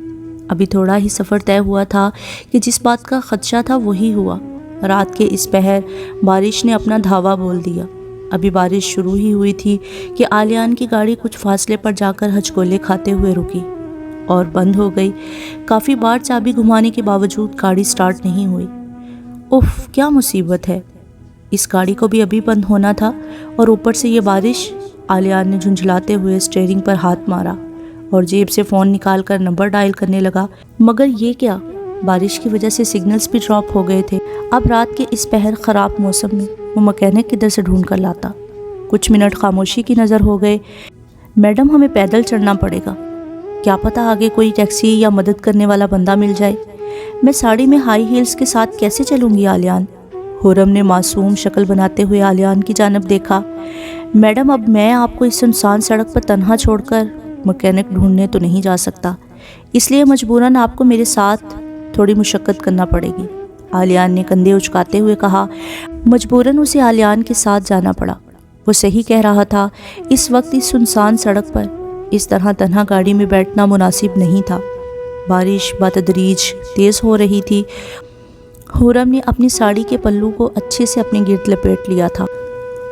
A: ابھی تھوڑا ہی سفر طے ہوا تھا کہ جس بات کا خدشہ تھا وہی ہوا۔ رات کے اس پہر بارش نے اپنا دھاوا بول دیا۔ ابھی بارش شروع ہی ہوئی تھی کہ آلیان کی گاڑی کچھ فاصلے پر جا کر ہچکولے کھاتے ہوئے رکی اور بند ہو گئی۔ کافی بار چابی گھمانے کے باوجود گاڑی سٹارٹ نہیں ہوئی۔ اف، کیا مصیبت ہے، اس گاڑی کو بھی ابھی بند ہونا تھا اور اوپر سے یہ بارش۔ آلیان نے جھنجھلاتے ہوئے اسٹیئرنگ پر ہاتھ مارا اور جیب سے فون نکال کر نمبر ڈائل کرنے لگا، مگر یہ کیا، بارش کی وجہ سے سگنلز بھی ڈراپ ہو گئے تھے۔ اب رات کے اس پہر خراب موسم میں وہ مکینک کدھر سے ڈھونڈ کر لاتا۔ کچھ منٹ خاموشی کی نظر ہو گئے۔ میڈم، ہمیں پیدل چڑھنا پڑے گا، کیا پتہ آگے کوئی ٹیکسی یا مدد کرنے والا بندہ مل جائے۔ میں ساڑی میں ہائی ہیلز کے ساتھ کیسے چلوں گی آلیان؟ حورم نے معصوم شکل بناتے ہوئے آلیان کی جانب دیکھا۔ میڈم، اب میں آپ کو اس سنسان سڑک پر تنہا چھوڑ کر مکینک ڈھونڈنے تو نہیں جا سکتا، اس لیے مجبوراً آپ کو میرے ساتھ تھوڑی مشقت کرنا پڑے گی، آلیان نے کندھے اچکاتے ہوئے کہا۔ مجبوراً اسے آلیان کے ساتھ جانا پڑا۔ وہ صحیح کہہ رہا تھا، اس وقت اس سنسان سڑک پر اس طرح تنہا گاڑی میں بیٹھنا مناسب نہیں تھا۔ بارش بتدریج تیز ہو رہی تھی۔ حورم نے اپنی ساڑی کے پلو کو اچھے سے اپنے گرد لپیٹ لیا تھا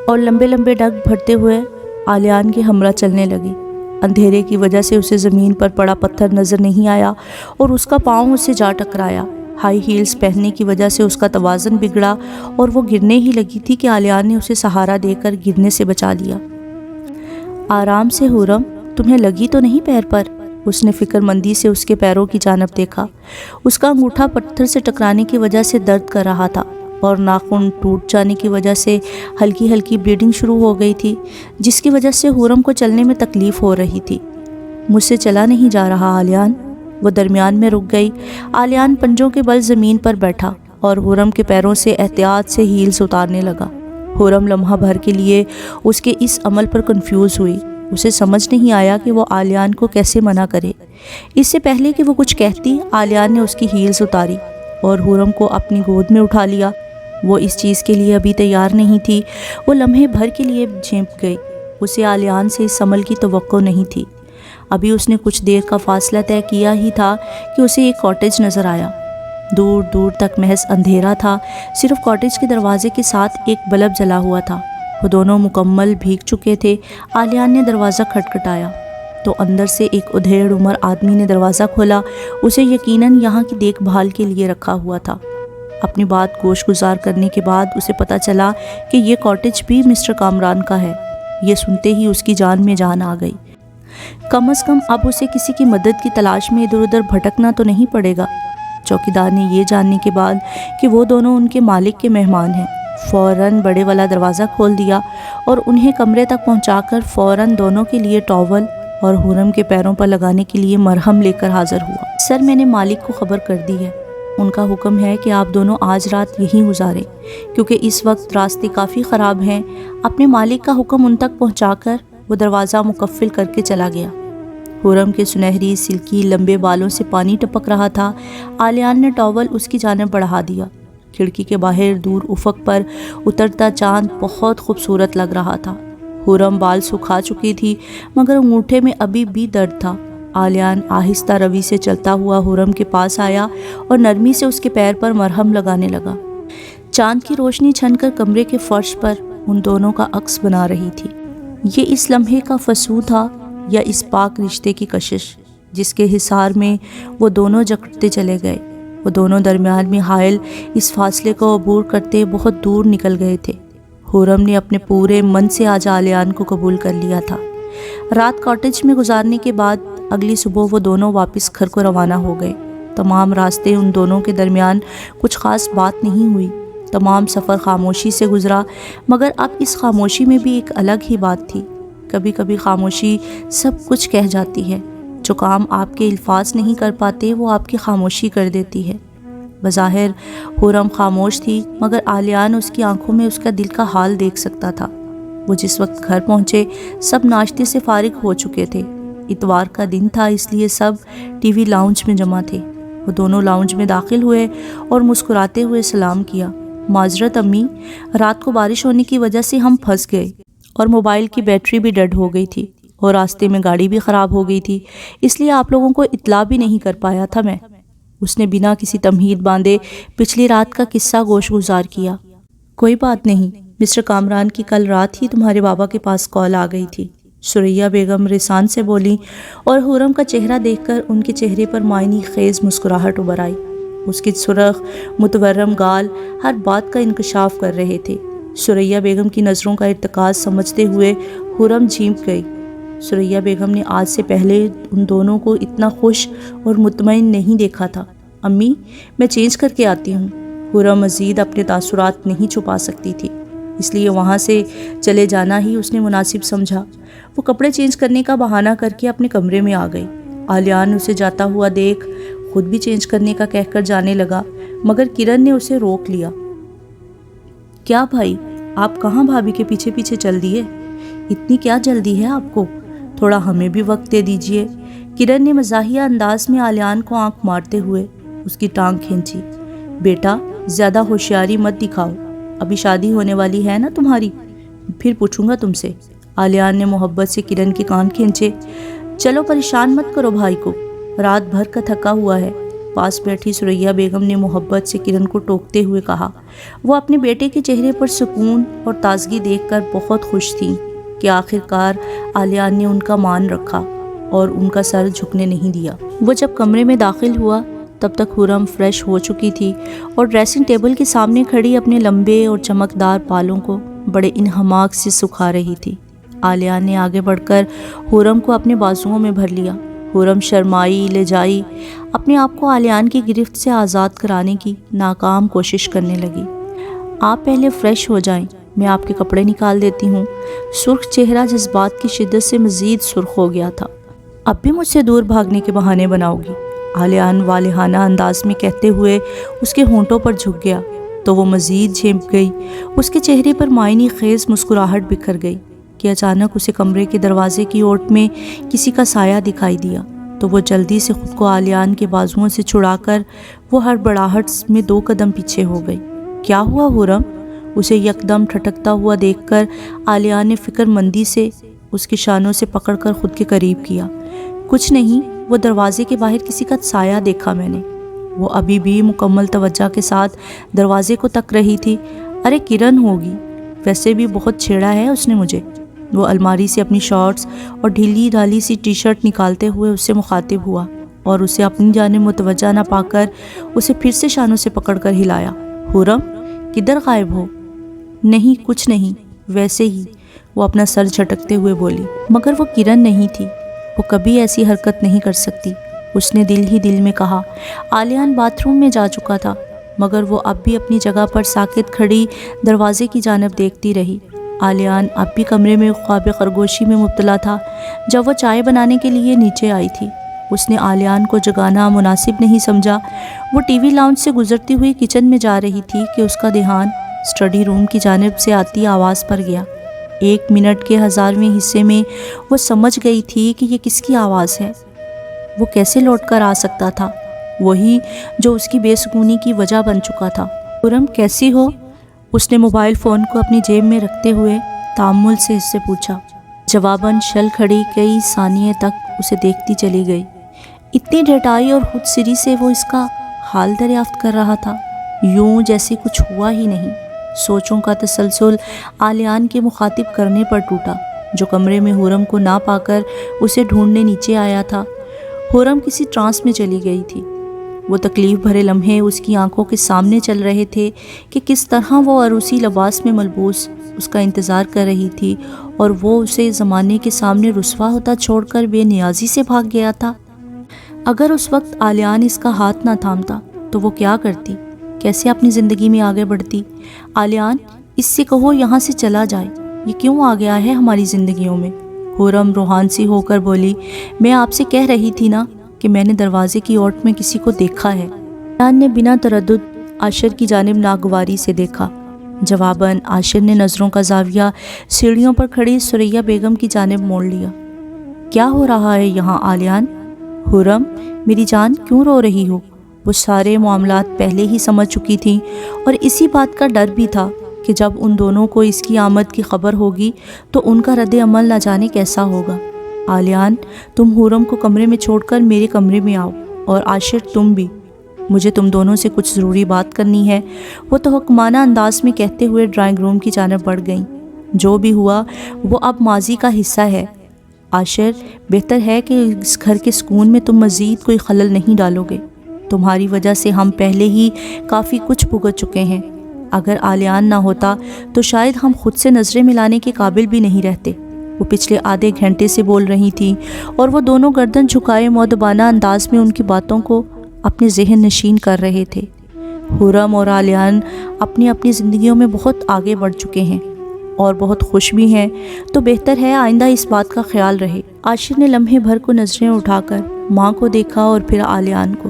A: اور لمبے لمبے ڈگ بھرتے ہوئے آلیان کے ہمراہ چلنے لگی۔ اندھیرے کی وجہ سے اسے زمین پر پڑا پتھر نظر نہیں آیا اور اس کا پاؤں اس سے جا ٹکرایا۔ ہائی ہیلز پہننے کی وجہ سے اس کا توازن بگڑا اور وہ گرنے ہی لگی تھی کہ آلیان نے اسے سہارا دے کر گرنے سے بچا لیا۔ آرام سے حورم، تمہیں لگی تو نہیں پیر پر؟ اس نے فکر مندی سے اس کے پیروں کی جانب دیکھا۔ اس کا انگوٹھا پتھر سے ٹکرانے کی وجہ سے درد کر رہا تھا اور ناخن ٹوٹ جانے کی وجہ سے ہلکی ہلکی بلیڈنگ شروع ہو گئی تھی، جس کی وجہ سے حورم کو چلنے میں تکلیف ہو رہی تھی۔ مجھ سے چلا نہیں جا رہا آلیان۔ وہ درمیان میں رک گئی۔ آلیان پنجوں کے بل زمین پر بیٹھا اور حورم کے پیروں سے احتیاط سے ہیلز اتارنے لگا۔ حورم لمحہ بھر کے لیے اس کے اس عمل پر کنفیوز ہوئی۔ اسے سمجھ نہیں آیا کہ وہ آلیان کو کیسے منع کرے۔ اس سے پہلے کہ وہ کچھ کہتی، آلیان نے اس کی ہیلز اتاری اور حورم کو اپنی گود میں اٹھا لیا۔ وہ اس چیز کے لیے ابھی تیار نہیں تھی۔ وہ لمحے بھر کے لیے جھنپ گئی۔ اسے آلیان سے اس عمل کی توقع نہیں تھی۔ ابھی اس نے کچھ دیر کا فاصلہ طے کیا ہی تھا کہ اسے ایک کاٹیج نظر آیا۔ دور دور تک محض اندھیرا تھا، صرف کاٹیج کے دروازے کے ساتھ ایک بلب جلا ہوا تھا۔ وہ دونوں مکمل بھیگ چکے تھے۔ آلیان نے دروازہ کھٹکھٹایا تو اندر سے ایک ادھیڑ عمر آدمی نے دروازہ کھولا۔ اسے یقیناً یہاں کی دیکھ بھال کے لیے رکھا ہوا تھا۔ اپنی بات گوش گزار کرنے کے بعد اسے پتہ چلا کہ یہ کاٹیج بھی مسٹر کامران کا ہے۔ یہ سنتے ہی اس کی جان میں جان آ گئی۔ کم از کم اب اسے کسی کی مدد کی تلاش میں ادھر ادھر بھٹکنا تو نہیں پڑے گا۔ چوکیدار نے یہ جاننے کے بعد کہ وہ دونوں ان کے مالک کے مہمان ہیں، فوراً بڑے والا دروازہ کھول دیا اور انہیں کمرے تک پہنچا کر فوراً دونوں کے لیے ٹاول اور حورم کے پیروں پر لگانے کے لیے مرہم لے کر حاضر ہوا۔ سر، میں نے مالک کو خبر کر دی ہے۔ ان کا حکم ہے کہ آپ دونوں آج رات یہیں گزاریں، کیونکہ اس وقت راستے کافی خراب ہیں۔ اپنے مالک کا حکم ان تک پہنچا کر وہ دروازہ مقفل کر کے چلا گیا۔ حورم کے سنہری سلکی لمبے بالوں سے پانی ٹپک رہا تھا۔ آلیان نے ٹاول اس کی جانب بڑھا دیا۔ کھڑکی کے باہر دور افق پر اترتا چاند بہت خوبصورت لگ رہا تھا۔ حورم بال سکھا چکی تھی مگر انگوٹھے میں ابھی بھی درد تھا۔ آلیان آہستہ روی سے چلتا ہوا حورم کے پاس آیا اور نرمی سے اس کے پیر پر مرہم لگانے لگا۔ چاند کی روشنی چھن کر کمرے کے فرش پر ان دونوں کا عکس بنا رہی تھی۔ یہ اس لمحے کا فسوں تھا یا اس پاک رشتے کی کشش جس کے حصار میں وہ دونوں جکڑتے چلے گئے۔ وہ دونوں درمیان میں حائل اس فاصلے کو عبور کرتے بہت دور نکل گئے تھے۔ حورم نے اپنے پورے من سے آج آلیان کو قبول کر لیا تھا۔ رات کاٹیج میں گزارنے کے بعد اگلی صبح وہ دونوں واپس گھر کو روانہ ہو گئے۔ تمام راستے ان دونوں کے درمیان کچھ خاص بات نہیں ہوئی۔ تمام سفر خاموشی سے گزرا، مگر اب اس خاموشی میں بھی ایک الگ ہی بات تھی۔ کبھی کبھی خاموشی سب کچھ کہہ جاتی ہے۔ جو کام آپ کے الفاظ نہیں کر پاتے وہ آپ کی خاموشی کر دیتی ہے۔ بظاہر حورم خاموش تھی مگر آلیان اس کی آنکھوں میں اس کا دل کا حال دیکھ سکتا تھا۔ وہ جس وقت گھر پہنچے سب ناشتے سے فارغ ہو چکے تھے۔ اتوار کا دن تھا، اس لیے سب ٹی وی لاؤنج میں جمع تھے۔ وہ دونوں لاؤنج میں داخل ہوئے اور مسکراتے ہوئے سلام کیا۔ معذرت امی، رات کو بارش ہونے کی وجہ سے ہم پھنس گئے اور موبائل کی بیٹری بھی ڈیڈ ہو گئی تھی اور راستے میں گاڑی بھی خراب ہو گئی تھی، اس لیے آپ لوگوں کو اطلاع بھی نہیں کر پایا تھا میں۔ اس نے بنا کسی تمہید باندھے پچھلی رات کا قصہ گوش گزار کیا۔ کوئی بات نہیں، مسٹر کامران کی کل رات ہی تمہارے بابا کے پاس کال آ گئی تھی، سریا بیگم رسان سے بولی اور حورم کا چہرہ دیکھ کر ان کے چہرے پر معنی خیز مسکراہٹ ابھر آئی۔ اس کی سرخ متورم گال ہر بات کا انکشاف کر رہے تھے۔ سریا بیگم کی نظروں کا ارتکاز سمجھتے ہوئے حورم جھینک گئی۔ سریا بیگم نے آج سے پہلے ان دونوں کو اتنا خوش اور مطمئن نہیں دیکھا تھا۔ امی، میں چینج کر کے آتی ہوں۔ حورم مزید اپنے تاثرات نہیں چھپا سکتی تھی، اس لیے وہاں سے چلے جانا ہی اس نے مناسب سمجھا۔ وہ کپڑے چینج کرنے کا بہانہ کر کے اپنے کمرے میں آ گئی۔ آلیان اسے جاتا ہوا دیکھ خود بھی چینج کرنے کا کہہ کر جانے لگا مگر کرن نے اسے روک لیا۔ کیا بھائی، آپ کہاں بھابھی کے پیچھے پیچھے چل دیے؟ اتنی کیا جلدی ہے آپ کو؟ تھوڑا ہمیں بھی وقت دے دیجئے۔ کرن نے مزاحیہ انداز میں آلیان کو آنکھ مارتے ہوئے اس کی ٹانگ کھینچی۔ بیٹا، زیادہ ہوشیاری مت دکھاؤ، ابھی شادی ہونے والی ہے نا تمہاری، پھر پوچھوں گا تم سے۔ آلیان نے محبت سے کرن کے کان کھینچے۔ چلو پریشان مت کرو بھائی کو، رات بھر کا تھکا ہوا ہے، پاس بیٹھی سریا بیگم نے محبت سے کرن کو ٹوکتے ہوئے کہا۔ وہ اپنے بیٹے کے چہرے پر سکون اور تازگی دیکھ کر بہت خوش تھیں۔ کہ آخر کار آلیان نے ان کا مان رکھا اور ان کا سر جھکنے نہیں دیا۔ وہ جب کمرے میں داخل ہوا تب تک حرم فریش ہو چکی تھی اور ڈریسنگ ٹیبل کے سامنے کھڑی اپنے لمبے اور چمکدار بالوں کو بڑے انہماک سے سکھا رہی تھی۔ آلیان نے آگے بڑھ کر حرم کو اپنے بازوؤں میں بھر لیا۔ حرم شرمائی لجائی اپنے آپ کو آلیان کی گرفت سے آزاد کرانے کی ناکام کوشش کرنے لگی۔ آپ پہلے فریش ہو جائیں، میں آپ کے کپڑے نکال دیتی ہوں۔ سرخ چہرہ جذبات کی شدت سے مزید سرخ ہو گیا تھا۔ اب بھی مجھ سے دور بھاگنے کے بہانے بناؤ گی؟ آلیان والہانہ انداز میں کہتے ہوئے اس کے ہونٹوں پر جھک گیا تو وہ مزید جھنپ گئی۔ اس کے چہرے پر معنی خیز مسکراہٹ بکھر گئی کہ اچانک اسے کمرے کے دروازے کی اوٹ میں کسی کا سایہ دکھائی دیا تو وہ جلدی سے خود کو آلیان کے بازوؤں سے چھڑا کر وہ ہڑبڑاہٹ میں 2 قدم پیچھے ہو گئی۔ کیا ہوا حرم؟ اسے یکدم ٹھٹکتا ہوا دیکھ کر آلیان نے فکر مندی سے اس کے شانوں سے پکڑ کر خود کے قریب کیا۔ کچھ نہیں، وہ دروازے کے باہر کسی کا سایہ دیکھا میں نے۔ وہ ابھی بھی مکمل توجہ کے ساتھ دروازے کو تک رہی تھی۔ ارے کرن ہوگی، ویسے بھی بہت چھیڑا ہے اس نے مجھے۔ وہ الماری سے اپنی شارٹس اور ڈھیلی ڈھالی سی ٹی شرٹ نکالتے ہوئے اس سے مخاطب ہوا اور اسے اپنی جانب متوجہ نہ پا کر اسے پھر سے شانوں سے پکڑ کر ہلایا۔ حرم، کدھر غائب ہو؟ نہیں کچھ نہیں، ویسے ہی، وہ اپنا سر جھٹکتے ہوئے بولی۔ مگر وہ کرن نہیں تھی، وہ کبھی ایسی حرکت نہیں کر سکتی، اس نے دل ہی دل میں کہا۔ آلیان باتھ روم میں جا چکا تھا مگر وہ اب بھی اپنی جگہ پر ساکت کھڑی دروازے کی جانب دیکھتی رہی۔ آلیان اب بھی کمرے میں خواب خرگوشی میں مبتلا تھا۔ جب وہ چائے بنانے کے لیے نیچے آئی تھی اس نے آلیان کو جگانا مناسب نہیں سمجھا۔ وہ ٹی وی لاؤنج سے گزرتی ہوئی کچن میں جا رہی تھی کہ اس کا دھیان اسٹڈی روم کی جانب سے آتی آواز پر گیا۔ 1 منٹ کے 1000ویں حصے میں وہ سمجھ گئی تھی کہ یہ کس کی آواز ہے۔ وہ کیسے لوٹ کر آ سکتا تھا؟ وہی جو اس کی بے سکونی کی وجہ بن چکا تھا۔ حرم کیسی ہو؟ اس نے موبائل فون کو اپنی جیب میں رکھتے ہوئے تامل سے اس سے پوچھا۔ جواباً شل کھڑی کئی ثانیے تک اسے دیکھتی چلی گئی۔ اتنی ڈھٹائی اور خود سری سے وہ اس کا حال دریافت کر رہا تھا، یوں جیسے کچھ ہوا ہی نہیں۔ سوچوں کا تسلسل آلیان کے مخاطب کرنے پر ٹوٹا جو کمرے میں حرم کو نہ پا کر اسے ڈھونڈنے نیچے آیا تھا۔ حرم کسی ٹرانس میں چلی گئی تھی۔ وہ تکلیف بھرے لمحے اس کی آنکھوں کے سامنے چل رہے تھے کہ کس طرح وہ عروسی لباس میں ملبوس اس کا انتظار کر رہی تھی اور وہ اسے زمانے کے سامنے رسوا ہوتا چھوڑ کر بے نیازی سے بھاگ گیا تھا۔ اگر اس وقت آلیان اس کا ہاتھ نہ تھامتا تو وہ کیا کرتی؟ کیسے اپنی زندگی میں آگے بڑھتی؟ آلیان، اس سے کہو یہاں سے چلا جائے، یہ کیوں آ گیا ہے ہماری زندگیوں میں؟ حرم روحانسی ہو کر بولی۔ میں آپ سے کہہ رہی تھی نا کہ میں نے دروازے کی اوٹ میں کسی کو دیکھا ہے۔ آلیان نے بنا تردد عاشر کی جانب ناگواری سے دیکھا۔ جواباً عاشر نے نظروں کا زاویہ سیڑھیوں پر کھڑی ثریا بیگم کی جانب موڑ لیا۔ کیا ہو رہا ہے یہاں آلیان؟ حرم، میری جان کیوں رو رہی ہو؟ وہ سارے معاملات پہلے ہی سمجھ چکی تھیں اور اسی بات کا ڈر بھی تھا کہ جب ان دونوں کو اس کی آمد کی خبر ہوگی تو ان کا رد عمل نہ جانے کیسا ہوگا۔ آلیان، تم حرم کو کمرے میں چھوڑ کر میرے کمرے میں آؤ، اور عاشر تم بھی، مجھے تم دونوں سے کچھ ضروری بات کرنی ہے، وہ توہمانہ انداز میں کہتے ہوئے ڈرائنگ روم کی جانب بڑھ گئیں۔ جو بھی ہوا وہ اب ماضی کا حصہ ہے۔ عاشر، بہتر ہے کہ اس گھر کے سکون میں تم مزید کوئی خلل نہیں ڈالو گے۔ تمہاری وجہ سے ہم پہلے ہی کافی کچھ بھگت چکے ہیں۔ اگر آلیان نہ ہوتا تو شاید ہم خود سے نظریں ملانے کے قابل بھی نہیں رہتے۔ وہ پچھلے آدھے گھنٹے سے بول رہی تھیں اور وہ دونوں گردن جھکائے مؤدبانہ انداز میں ان کی باتوں کو اپنے ذہن نشین کر رہے تھے۔ حرم اور آلیان اپنی اپنی زندگیوں میں بہت آگے بڑھ چکے ہیں اور بہت خوش بھی ہیں، تو بہتر ہے آئندہ اس بات کا خیال رہے۔ عاشر نے لمحے بھر کو نظریں اٹھا کر ماں کو دیکھا اور پھر آلیان کو۔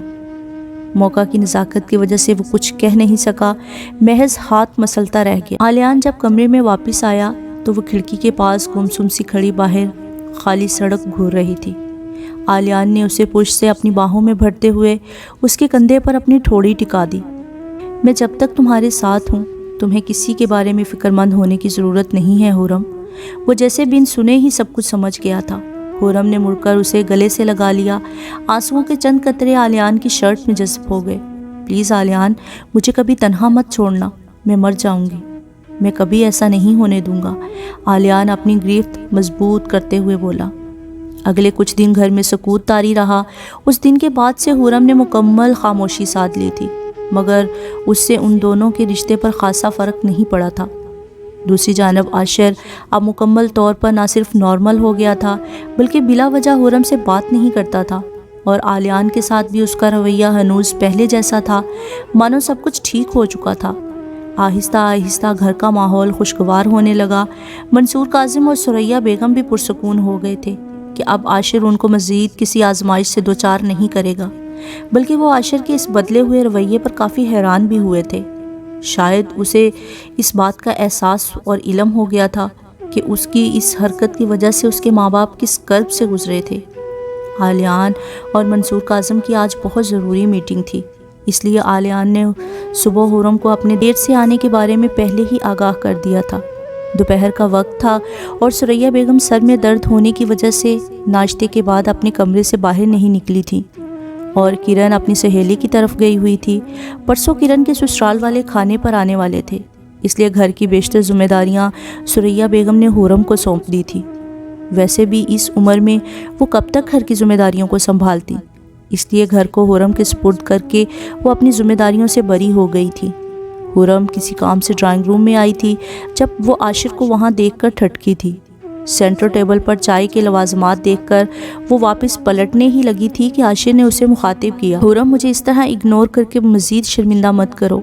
A: موقع کی نزاکت کی وجہ سے وہ کچھ کہہ نہیں سکا، محض ہاتھ مسلتا رہ گیا۔ آلیان جب کمرے میں واپس آیا تو وہ کھڑکی کے پاس گمسم سی کھڑی باہر خالی سڑک گھور رہی تھی۔ آلیان نے اسے پشت سے اپنی باہوں میں بھرتے ہوئے اس کے کندھے پر اپنی ٹھوڑی ٹکا دی۔ میں جب تک تمہارے ساتھ ہوں تمہیں کسی کے بارے میں فکر مند ہونے کی ضرورت نہیں ہے حرم۔ وہ جیسے بن سنے ہی سب کچھ سمجھ گیا تھا۔ حرم نے مڑ کر اسے گلے سے لگا لیا۔ آنسوؤں کے چند قطرے آلیان کی شرٹ میں جذب ہو گئے۔ پلیز آلیان، مجھے کبھی تنہا مت چھوڑنا، میں مر جاؤں گی۔ میں کبھی ایسا نہیں ہونے دوں گا، آلیان اپنی گرفت مضبوط کرتے ہوئے بولا۔ اگلے کچھ دن گھر میں سکوت طاری رہا۔ اس دن کے بعد سے حورم نے مکمل خاموشی سادھ لی تھی، مگر اس سے ان دونوں کے رشتے پر خاصا فرق نہیں پڑا تھا۔ دوسری جانب عاشر اب مکمل طور پر نہ صرف نارمل ہو گیا تھا بلکہ بلا وجہ حورم سے بات نہیں کرتا تھا، اور آلیان کے ساتھ بھی اس کا رویہ ہنوز پہلے جیسا تھا، مانو سب کچھ ٹھیک ہو چکا تھا۔ آہستہ آہستہ گھر کا ماحول خوشگوار ہونے لگا۔ منصور کاظم اور ثریا بیگم بھی پرسکون ہو گئے تھے کہ اب عاشر ان کو مزید کسی آزمائش سے دوچار نہیں کرے گا، بلکہ وہ عاشر کے اس بدلے ہوئے رویے پر کافی حیران بھی ہوئے تھے۔ شاید اسے اس بات کا احساس اور علم ہو گیا تھا کہ اس کی اس حرکت کی وجہ سے اس کے ماں باپ کس کرب سے گزرے تھے۔ آلیان اور منصور کاظم کی آج بہت ضروری میٹنگ تھی، اس لیے آلیان نے صبح حورم کو اپنے دیر سے آنے کے بارے میں پہلے ہی آگاہ کر دیا تھا۔ دوپہر کا وقت تھا اور ثریا بیگم سر میں درد ہونے کی وجہ سے ناشتے کے بعد اپنے کمرے سے باہر نہیں نکلی تھی، اور کرن اپنی سہیلی کی طرف گئی ہوئی تھی۔ پرسوں کرن کے سسرال والے کھانے پر آنے والے تھے، اس لیے گھر کی بیشتر ذمہ داریاں ثریا بیگم نے حورم کو سونپ دی تھی۔ ویسے بھی اس عمر میں وہ کب تک گھر کی ذمہ داریوں کو سنبھالتی، اس لیے گھر کو حورم کے سپرد کر کے وہ اپنی ذمہ داریوں سے بری ہو گئی تھی۔ حورم کسی کام سے ڈرائنگ روم میں آئی تھی جب وہ عاشر کو وہاں دیکھ کر ٹھٹکی تھی۔ سینٹر ٹیبل پر چائے کے لوازمات دیکھ کر وہ واپس پلٹنے ہی لگی تھی کہ عاشر نے اسے مخاطب کیا، حورم مجھے اس طرح اگنور کر کے مزید شرمندہ مت کرو،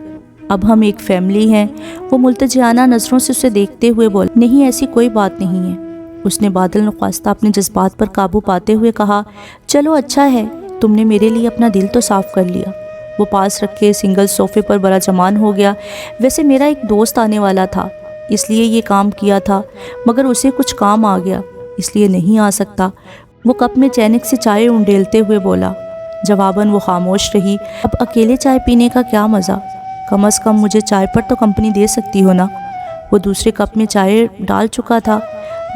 A: اب ہم ایک فیملی ہیں۔ وہ ملتجیانہ نظروں سے اسے دیکھتے ہوئے بولا، نہیں ایسی کوئی بات نہیں ہے۔ اس نے بادل نخواستہ اپنے جذبات پر قابو پاتے ہوئے کہا، چلو اچھا ہے، تم نے میرے لیے اپنا دل تو صاف کر لیا۔ وہ پاس رکھے سنگل صوفے پر براجمان ہو گیا۔ ویسے میرا ایک دوست آنے والا تھا، اس لیے یہ کام کیا تھا، مگر اسے کچھ کام آ گیا، اس لیے نہیں آ سکتا۔ وہ کپ میں چینک سے چائے انڈیلتے ہوئے بولا۔ جواباً وہ خاموش رہی۔ اب اکیلے چائے پینے کا کیا مزہ، کم از کم مجھے چائے پر تو کمپنی دے سکتی ہو نا۔ وہ دوسرے کپ میں چائے ڈال چکا تھا۔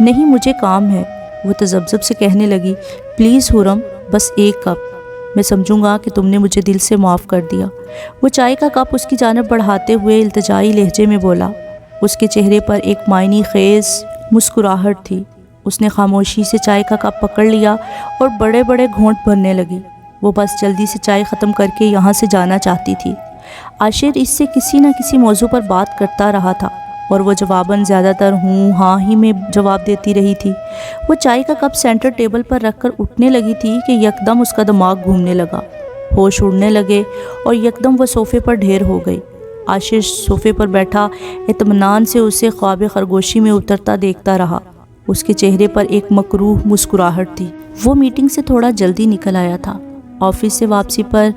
A: نہیں مجھے کام ہے، وہ تذبذب سے کہنے لگی، پلیز حورم بس ایک کپ، میں سمجھوں گا کہ تم نے مجھے دل سے معاف کر دیا۔ وہ چائے کا کپ اس کی جانب بڑھاتے ہوئے التجائی لہجے میں بولا۔ اس کے چہرے پر ایک معنی خیز مسکراہٹ تھی۔ اس نے خاموشی سے چائے کا کپ پکڑ لیا اور بڑے بڑے گھونٹ بھرنے لگی۔ وہ بس جلدی سے چائے ختم کر کے یہاں سے جانا چاہتی تھی۔ عاشر اس سے کسی نہ کسی موضوع پر بات کرتا رہا تھا اور وہ جواباً زیادہ تر ہوں ہاں ہی میں جواب دیتی رہی تھی۔ وہ چائے کا کپ سینٹر ٹیبل پر رکھ کر اٹھنے لگی تھی کہ یکدم اس کا دماغ گھومنے لگا، ہوش اڑنے لگے اور یکدم وہ صوفے پر ڈھیر ہو گئی۔ عاشر صوفے پر بیٹھا اطمینان سے اسے خواب خرگوشی میں اترتا دیکھتا رہا۔ اس کے چہرے پر ایک مکروہ مسکراہٹ تھی۔ وہ میٹنگ سے تھوڑا جلدی نکل آیا تھا۔ آفس سے واپسی پر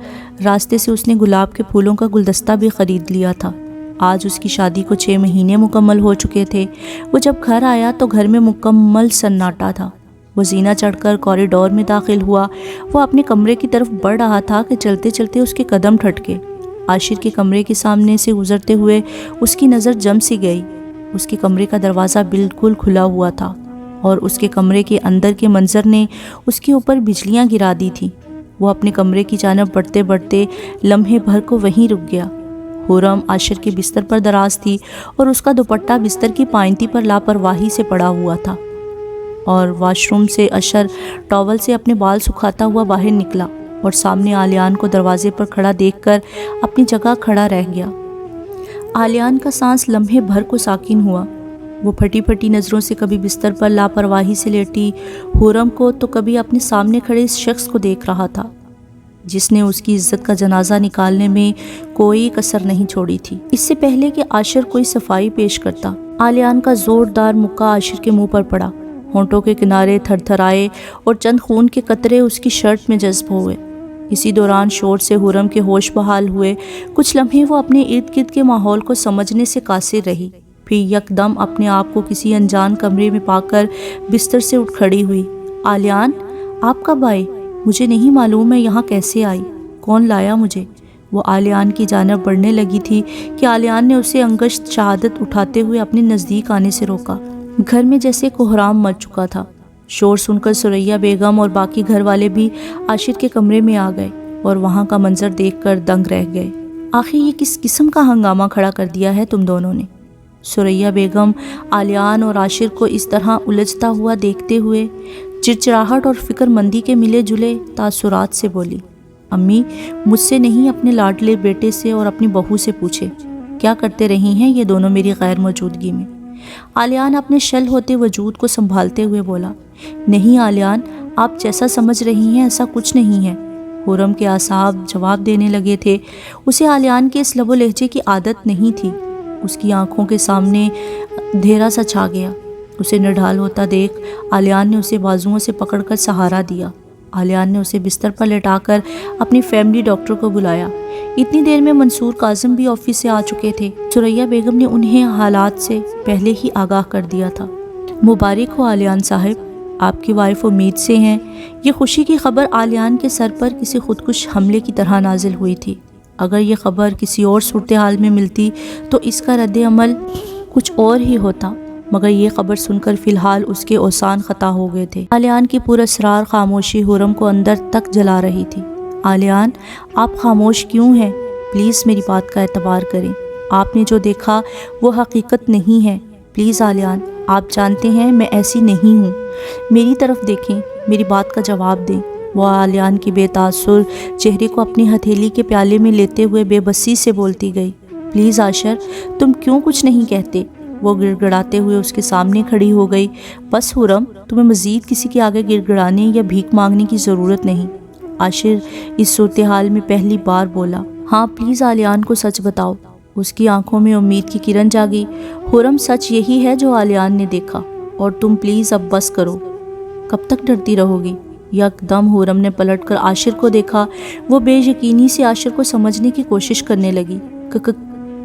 A: راستے سے اس نے گلاب کے پھولوں کا گلدستہ بھی خرید لیا تھا۔ آج اس کی شادی کو 6 مہینے مکمل ہو چکے تھے۔ وہ جب گھر آیا تو گھر میں مکمل سناٹا تھا۔ وہ زینہ چڑھ کر کوریڈور میں داخل ہوا۔ وہ اپنے کمرے کی طرف بڑھ رہا تھا کہ چلتے چلتے اس کے قدم ٹھٹکے۔ عاشر کے کمرے کے سامنے سے گزرتے ہوئے اس کی نظر جم سی گئی۔ اس کے کمرے کا دروازہ بالکل کھلا ہوا تھا اور اس کے کمرے کے اندر کے منظر نے اس کے اوپر بجلیاں گرا دی تھی۔ وہ اپنے کمرے کی جانب بڑھتے بڑھتے لمحے بھر کو وہیں رک گیا۔ حورم عاشر کے بستر پر دراز تھی اور اس کا دوپٹہ بستر کی پائنتی پر لاپرواہی سے پڑا ہوا تھا، اور واش روم سے عاشر ٹاول سے اپنے بال سکھاتا ہوا باہر نکلا اور سامنے آلیان کو دروازے پر کھڑا دیکھ کر اپنی جگہ کھڑا رہ گیا۔ آلیان کا سانس لمحے بھر کو ساکن ہوا۔ وہ پھٹی پھٹی نظروں سے کبھی بستر پر لاپرواہی سے لیٹی حورم کو تو کبھی اپنے سامنے کھڑے اس شخص کو دیکھ رہا تھا جس نے اس کی عزت کا جنازہ نکالنے میں کوئی کسر نہیں چھوڑی تھی۔ اس سے پہلے کہ عاشر کوئی صفائی پیش کرتا، آلیان کا زوردار مکہ عاشر کے منہ پر پڑا۔ ہونٹوں کے کنارے تھر تھر آئے اور چند خون کے قطرے اس کی شرٹ میں جذب ہوئے۔ اسی دوران شور سے حورم کے ہوش بحال ہوئے۔ کچھ لمحے وہ اپنے ارد گرد کے ماحول کو سمجھنے سے قاصر رہی، پھر یکدم اپنے آپ کو کسی انجان کمرے میں پا کر بستر سے اٹھ کھڑی ہوئی۔ آلیان، آپ کب آئے؟ مجھے نہیں معلوم میں یہاں کیسے آئی، کون لایا مجھے؟ وہ آلیان کی جانب بڑھنے لگی تھی کہ آلیان نے اسے انگشت شہادت اٹھاتے ہوئے اپنے نزدیک آنے سے روکا۔ گھر میں جیسے کوہرام مچ چکا تھا۔ شور سن کر ثریا بیگم اور باقی گھر والے بھی عاشر کے کمرے میں آ گئے اور وہاں کا منظر دیکھ کر دنگ رہ گئے۔ آخر یہ کس قسم کا ہنگامہ کھڑا کر دیا ہے تم دونوں نے؟ ثریا بیگم عالیان اور عاشر کو اس طرح الجھتا ہوا دیکھتے ہوئے چڑچڑاہٹ اور فکر مندی کے ملے جلے تاثرات سے بولی، امی مجھ سے نہیں اپنے لاڈلے بیٹے سے اور اپنی بہو سے پوچھے کیا کرتے رہی ہیں یہ دونوں میری غیر موجودگی میں۔ عالیان اپنے شل ہوتے وجود کو سنبھالتے ہوئے بولا، نہیں عالیان، آپ جیسا سمجھ رہی ہیں ایسا کچھ نہیں ہے۔ خرم کے اعصاب جواب دینے لگے تھے۔ اسے عالیان کے اس لب و لہجے کی عادت نہیں تھی۔ اس کی آنکھوں کے سامنے اندھیرا سا چھا گیا۔ اسے نڈھال ہوتا دیکھ عالیان نے اسے بازوؤں سے پکڑ کر سہارا دیا۔ عالیان نے اسے بستر پر لٹا کر اپنی فیملی ڈاکٹر کو بلایا۔ اتنی دیر میں منصور کاظم بھی آفس سے آ چکے تھے۔ ثریا بیگم نے انہیں حالات سے پہلے ہی آگاہ کر دیا تھا۔ مبارک ہو عالیان صاحب، آپ کی وائف امید سے ہیں۔ یہ خوشی کی خبر عالیان کے سر پر کسی خودکش حملے کی طرح نازل ہوئی تھی۔ اگر یہ خبر کسی اور صورتحال میں ملتی تو اس کا رد عمل کچھ اور ہی ہوتا، مگر یہ خبر سن کر فی الحال اس کے اوسان خطا ہو گئے تھے۔ عالیان کی پراسرار خاموشی خرم کو اندر تک جلا رہی تھی۔ عالیان، آپ خاموش کیوں ہیں؟ پلیز میری بات کا اعتبار کریں۔ آپ نے جو دیکھا وہ حقیقت نہیں ہے۔ پلیز عالیان، آپ جانتے ہیں میں ایسی نہیں ہوں۔ میری طرف دیکھیں، میری بات کا جواب دیں۔ وہ عالیان کی بے تاثر چہرے کو اپنی ہتھیلی کے پیالے میں لیتے ہوئے بے بسی سے بولتی گئی، پلیز عاشر، تم کیوں کچھ نہیں کہتے؟ وہ گڑ گڑاتے ہوئے اس کے سامنے کھڑی ہو گئی۔ بس خرم، تمہیں مزید کسی کے آگے گڑ گڑانے یا بھیک مانگنے کی ضرورت نہیں۔ عاشر اس صورتحال میں پہلی بار بولا، ہاں پلیز عالیان کو سچ بتاؤ۔ اس کی آنکھوں میں امید کی کرن جاگی۔ خرم، سچ یہی ہے جو عالیان نے دیکھا، اور تم پلیز اب بس کرو۔ کب تک ڈرتی رہو گی؟ یک دم خرم نے پلٹ کر عاشر کو دیکھا۔ وہ بے یقینی سے عاشر کو سمجھنے کی کوشش کرنے لگی۔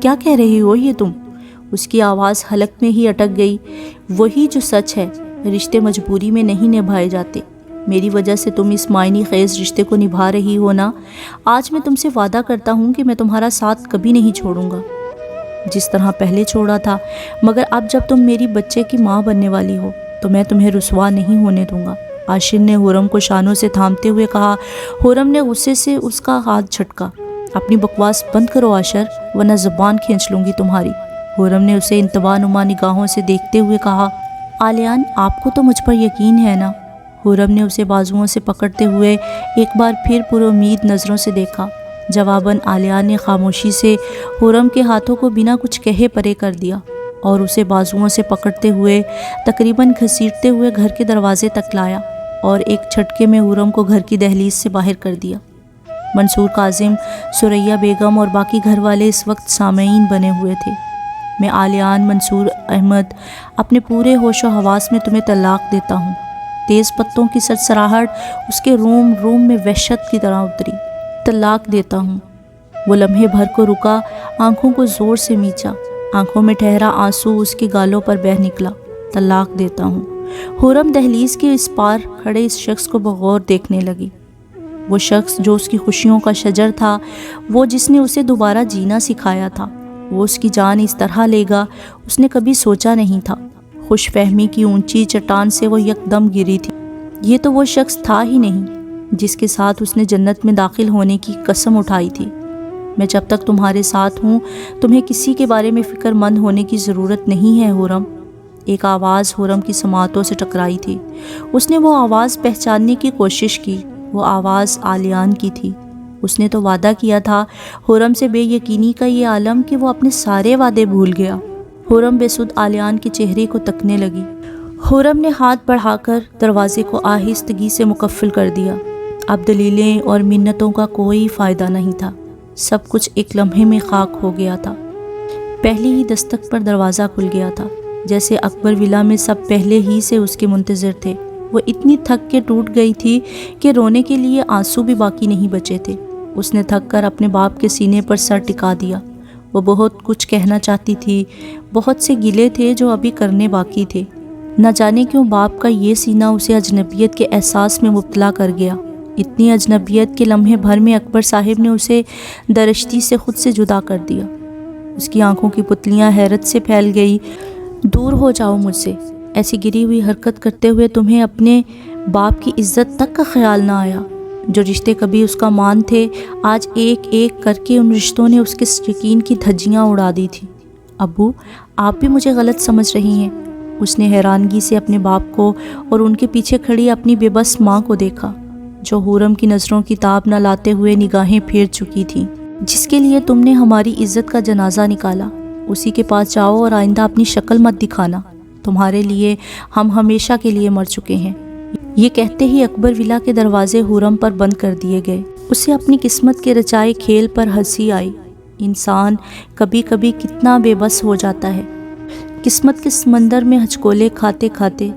A: کیا کہہ رہی ہو یہ تم؟ اس کی آواز حلق میں ہی اٹک گئی۔ وہی جو سچ ہے، رشتے مجبوری میں نہیں نبھائے جاتے۔ میری وجہ سے تم اس معنی خیز رشتے کو نبھا رہی ہو نا۔ آج میں تم سے وعدہ کرتا ہوں کہ میں تمہارا ساتھ کبھی نہیں چھوڑوں گا، جس طرح پہلے چھوڑا تھا، مگر اب جب تم میری بچے کی ماں بننے والی ہو تو میں تمہیں رسوا نہیں ہونے دوں گا۔ عاشر نے خرم کو شانوں سے تھامتے ہوئے کہا۔ خرم نے غصے سے اس کا ہاتھ جھٹکا۔ اپنی بکواس بند کرو عاشر، ورنہ زبان کھینچ لوں گی تمہاری۔ خرم نے اسے انتباہ نما نگاہوں سے دیکھتے ہوئے کہا، عالیان، آپ کو تو مجھ پر یقین ہے نا؟ خرم نے اسے بازوؤں سے پکڑتے ہوئے ایک بار پھر پر امید نظروں سے دیکھا۔ جواباً عالیان نے خاموشی سے خرم کے ہاتھوں کو بنا کچھ کہے پرے کر دیا اور اسے بازوؤں سے پکڑتے ہوئے تقریباً گھسیٹتے ہوئے گھر کے دروازے تک لایا اور ایک جھٹکے میں خرم کو گھر کی دہلیز سے باہر کر دیا۔ منصور کاظم، ثریا بیگم اور باقی گھر والے اس وقت سامعین بنے ہوئے تھے۔ میں عالیان منصور احمد اپنے پورے ہوش و حواس میں تمہیں طلاق دیتا ہوں۔ تیز پتوں کی سرسراہٹ اس کے روم روم میں وحشت کی طرح اتری۔ طلاق دیتا ہوں۔ وہ لمحے بھر کو رکا، آنکھوں کو زور سے میچا، آنکھوں میں ٹھہرا آنسو اس کے گالوں پر بہہ نکلا۔ طلاق دیتا ہوں۔ خرم دہلیز کے اس پار کھڑے اس شخص کو بغور دیکھنے لگی۔ وہ شخص جو اس کی خوشیوں کا شجر تھا، وہ جس نے اسے دوبارہ جینا سکھایا تھا، وہ اس کی جان اس طرح لے گا اس نے کبھی سوچا نہیں تھا۔ خوش فہمی کی اونچی چٹان سے وہ یکدم گری تھی۔ یہ تو وہ شخص تھا ہی نہیں جس کے ساتھ اس نے جنت میں داخل ہونے کی قسم اٹھائی تھی۔ میں جب تک تمہارے ساتھ ہوں تمہیں کسی کے بارے میں فکر مند ہونے کی ضرورت نہیں ہے خرم۔ ایک آواز خرم کی سماعتوں سے ٹکرائی تھی۔ اس نے وہ آواز پہچاننے کی کوشش کی۔ وہ آواز عالیان کی تھی۔ اس نے تو وعدہ کیا تھا۔ خرم سے بے یقینی کا یہ عالم کہ وہ اپنے سارے وعدے بھول گیا۔ خرم بے سود عالیان کے چہرے کو تکنے لگی۔ خرم نے ہاتھ بڑھا کر دروازے کو آہستگی سے مقفل کر دیا۔ اب دلیلیں اور منتوں کا کوئی فائدہ نہیں تھا۔ سب کچھ ایک لمحے میں خاک ہو گیا تھا۔ پہلی ہی دستک پر دروازہ کھل گیا تھا، جیسے اکبر ولا میں سب پہلے ہی سے اس کے منتظر تھے۔ وہ اتنی تھک کے ٹوٹ گئی تھی کہ رونے کے لیے آنسو بھی باقی نہیں بچے تھے۔ اس نے تھک کر اپنے باپ کے سینے پر سر ٹکا دیا۔ وہ بہت کچھ کہنا چاہتی تھی، بہت سے گلے تھے جو ابھی کرنے باقی تھے۔ نہ جانے کیوں باپ کا یہ سینہ اسے اجنبیت کے احساس میں مبتلا کر گیا۔ اتنی اجنبیت کے لمحے بھر میں اکبر صاحب نے اسے درشتی سے خود سے جدا کر دیا۔ اس کی آنکھوں کی پتلیاں حیرت سے پھیل گئی۔ دور ہو جاؤ مجھ سے، ایسی گری ہوئی حرکت کرتے ہوئے تمہیں اپنے باپ کی عزت تک کا خیال نہ آیا؟ جو رشتے کبھی اس کا مان تھے، آج ایک ایک کر کے ان رشتوں نے اس کے یقین کی دھجیاں اڑا دی تھی۔ ابو، آپ بھی مجھے غلط سمجھ رہی ہیں۔ اس نے حیرانگی سے اپنے باپ کو اور ان کے پیچھے کھڑی اپنی بے بس ماں کو دیکھا، جو حورم کی نظروں کی تاب نہ لاتے ہوئے نگاہیں پھیر چکی تھیں۔ جس کے لیے تم نے ہماری عزت کا جنازہ نکالا، اسی کے پاس جاؤ اور آئندہ اپنی شکل مت دکھانا۔ تمہارے لیے ہم ہمیشہ کے لیے مر چکے ہیں۔ یہ کہتے ہی اکبر ولا کے دروازے حورم پر بند کر دیے گئے۔ اسے اپنی قسمت کے رچائے کھیل پر ہنسی آئی۔ انسان کبھی کبھی کتنا بے بس ہو جاتا ہے، قسمت کے سمندر میں ہچکولے کھاتے کھاتے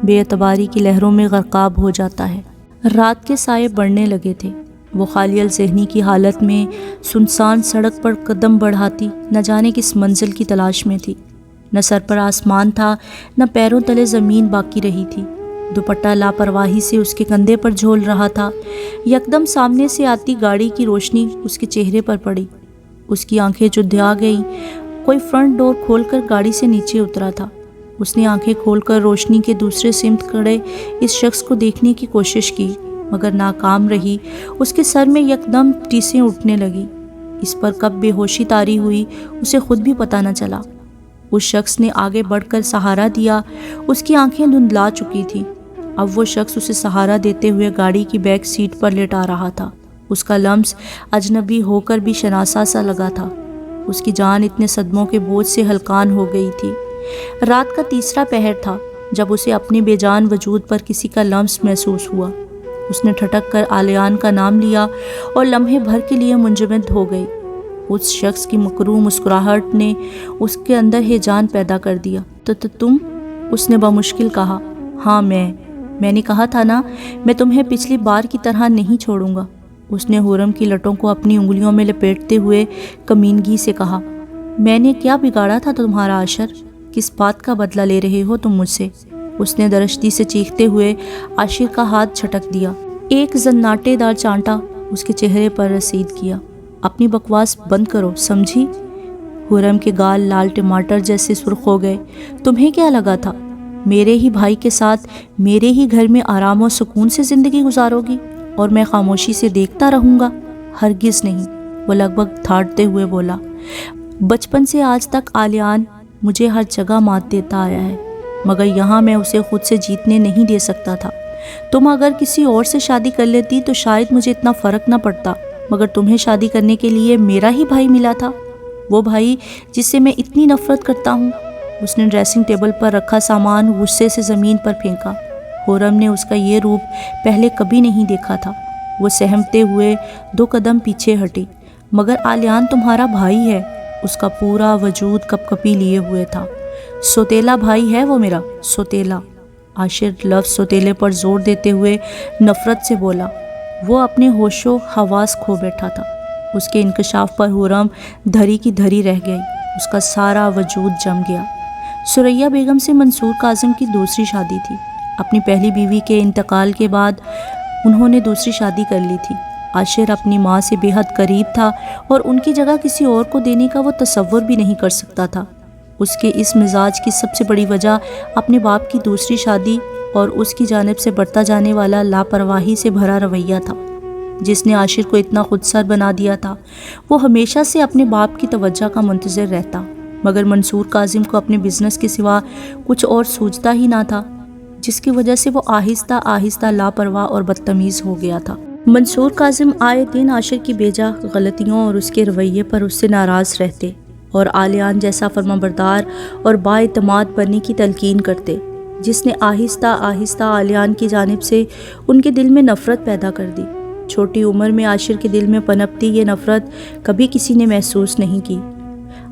A: بے اعتباری کی لہروں میں غرقاب ہو جاتا ہے۔ رات کے سائے بڑھنے لگے تھے۔ وہ خالی الذہنی کی حالت میں سنسان سڑک پر قدم بڑھاتی نہ جانے کس منزل کی تلاش میں تھی۔ نہ سر پر آسمان تھا، نہ پیروں تلے زمین باقی رہی تھی۔ دوپٹہ لاپرواہی سے اس کے کندھے پر جھول رہا تھا۔ یکدم سامنے سے آتی گاڑی کی روشنی اس کے چہرے پر پڑی۔ اس کی آنکھیں چدھیا گئیں۔ کوئی فرنٹ ڈور کھول کر گاڑی سے نیچے اترا تھا۔ اس نے آنکھیں کھول کر روشنی کے دوسرے سمت کھڑے اس شخص کو دیکھنے کی کوشش کی، مگر ناکام رہی۔ اس کے سر میں یکدم ٹیسیں اٹھنے لگی۔ اس پر کب بے ہوشی طاری ہوئی اسے خود بھی پتہ نہ چلا۔ اس شخص نے آگے بڑھ کر سہارا دیا۔ اس کی آنکھیں دھندلا چکی تھیں۔ اب وہ شخص اسے سہارا دیتے ہوئے گاڑی کی بیک سیٹ پر لیٹا رہا تھا۔ اس کا لمس اجنبی ہو کر بھی شناسا سا لگا تھا۔ اس کی جان اتنے صدموں کے بوجھ سے ہلکان ہو گئی تھی۔ رات کا تیسرا پہر تھا جب اسے اپنے بے جان وجود پر کسی کا لمس محسوس ہوا۔ اس نے ٹھٹک کر آلیان کا نام لیا اور لمحے بھر کے لیے منجمد ہو گئی۔ اس شخص کی مکروہ مسکراہٹ نے اس کے اندر ہیجان پیدا کر دیا۔ تو تم؟ اس نے بمشکل کہا۔ ہاں میں نے کہا تھا نا، میں تمہیں پچھلی بار کی طرح نہیں چھوڑوں گا۔ اس نے حورم کی لٹوں کو اپنی انگلیوں میں لپیٹتے ہوئے کمینگی سے کہا۔ میں نے کیا بگاڑا تھا تمہارا عاشر؟ کس بات کا بدلہ لے رہے ہو تم مجھ سے؟ اس نے درشتی سے چیختے ہوئے عاشر کا ہاتھ جھٹک دیا۔ ایک زناٹے دار چانٹا اس کے چہرے پر رسید کیا۔ اپنی بکواس بند کرو، سمجھی؟ حورم کے گال لال ٹماٹر جیسے سرخ ہو گئے۔ تمہیں کیا لگا تھا میرے ہی بھائی کے ساتھ میرے ہی گھر میں آرام و سکون سے زندگی گزارو گی اور میں خاموشی سے دیکھتا رہوں گا؟ ہرگز نہیں، وہ لگ بھگ تھاٹتے ہوئے بولا۔ بچپن سے آج تک آلیان مجھے ہر جگہ مات دیتا آیا ہے، مگر یہاں میں اسے خود سے جیتنے نہیں دے سکتا تھا۔ تم اگر کسی اور سے شادی کر لیتی تو شاید مجھے اتنا فرق نہ پڑتا، مگر تمہیں شادی کرنے کے لیے میرا ہی بھائی ملا تھا، وہ بھائی جس سے میں اتنی نفرت کرتا ہوں۔ اس نے ڈریسنگ ٹیبل پر رکھا سامان غصے سے زمین پر پھینکا۔ حورم نے اس کا یہ روپ پہلے کبھی نہیں دیکھا تھا۔ وہ سہمتے ہوئے 2 قدم پیچھے ہٹی۔ مگر آلیان تمہارا بھائی ہے۔ اس کا پورا وجود کپ کپی لیے ہوئے تھا۔ سوتیلا بھائی ہے وہ میرا، سوتیلا۔ عاشر لفظ سوتیلے پر زور دیتے ہوئے نفرت سے بولا۔ وہ اپنے ہوش و حواس کھو بیٹھا تھا۔ اس کے انکشاف پر حورم دھری کی دھری رہ گئی۔ اس کا سارا وجود جم گیا۔ ثریا بیگم سے منصور کاظم کی دوسری شادی تھی۔ اپنی پہلی بیوی کے انتقال کے بعد انہوں نے دوسری شادی کر لی تھی۔ عاشر اپنی ماں سے بے حد قریب تھا اور ان کی جگہ کسی اور کو دینے کا وہ تصور بھی نہیں کر سکتا تھا۔ اس کے اس مزاج کی سب سے بڑی وجہ اپنے باپ کی دوسری شادی اور اس کی جانب سے برتا جانے والا لاپرواہی سے بھرا رویہ تھا، جس نے عاشر کو اتنا خودسر بنا دیا تھا۔ وہ ہمیشہ سے اپنے باپ کی توجہ کا منتظر رہتا، مگر منصور کاظم کو اپنے بزنس کے سوا کچھ اور سوچتا ہی نہ تھا، جس کی وجہ سے وہ آہستہ آہستہ لاپرواہ اور بدتمیز ہو گیا تھا۔ منصور کاظم آئے دن عاشر کی بیجا غلطیوں اور اس کے رویے پر اس سے ناراض رہتے اور آلیان جیسا فرمانبردار اور بااعتماد بننے کی تلقین کرتے، جس نے آہستہ آہستہ آلیان کی جانب سے ان کے دل میں نفرت پیدا کر دی۔ چھوٹی عمر میں عاشر کے دل میں پنپتی یہ نفرت کبھی کسی نے محسوس نہیں کی۔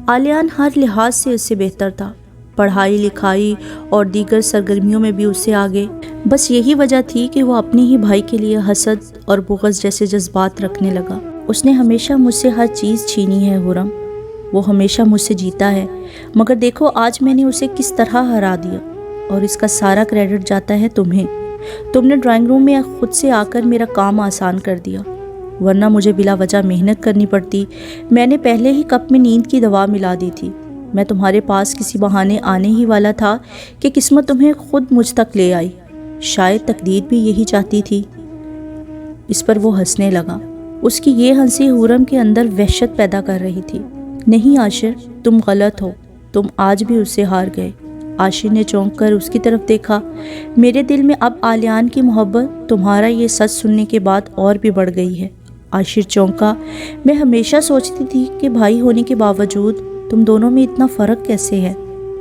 A: آلیان ہر لحاظ سے اس سے بہتر تھا، پڑھائی لکھائی اور دیگر سرگرمیوں میں بھی اس سے آگے۔ بس یہی وجہ تھی کہ وہ اپنے ہی بھائی کے لیے حسد اور بغض جیسے جذبات رکھنے لگا۔ اس نے ہمیشہ مجھ سے ہر چیز چھینی ہے حورم، وہ ہمیشہ مجھ سے جیتا ہے، مگر دیکھو آج میں نے اسے کس طرح ہرا دیا، اور اس کا سارا کریڈٹ جاتا ہے تمہیں۔ تم نے ڈرائنگ روم میں خود سے آ کر میرا کام آسان کر دیا، ورنہ مجھے بلا وجہ محنت کرنی پڑتی۔ میں نے پہلے ہی کپ میں نیند کی دوا ملا دی تھی۔ میں تمہارے پاس کسی بہانے آنے ہی والا تھا کہ قسمت تمہیں خود مجھ تک لے آئی۔ شاید تقدیر بھی یہی چاہتی تھی۔ اس پر وہ ہنسنے لگا۔ اس کی یہ ہنسی حورم کے اندر وحشت پیدا کر رہی تھی۔ نہیں عاشر، تم غلط ہو، تم آج بھی اس سے ہار گئے۔ عاشر نے چونک کر اس کی طرف دیکھا۔ میرے دل میں اب عالیان کی محبت تمہارا یہ سچ سننے کے بعد اور بھی بڑھ گئی ہے۔ عاشر چونکا۔ میں ہمیشہ سوچتی تھی کہ بھائی ہونے کے باوجود تم دونوں میں اتنا فرق کیسے ہے؟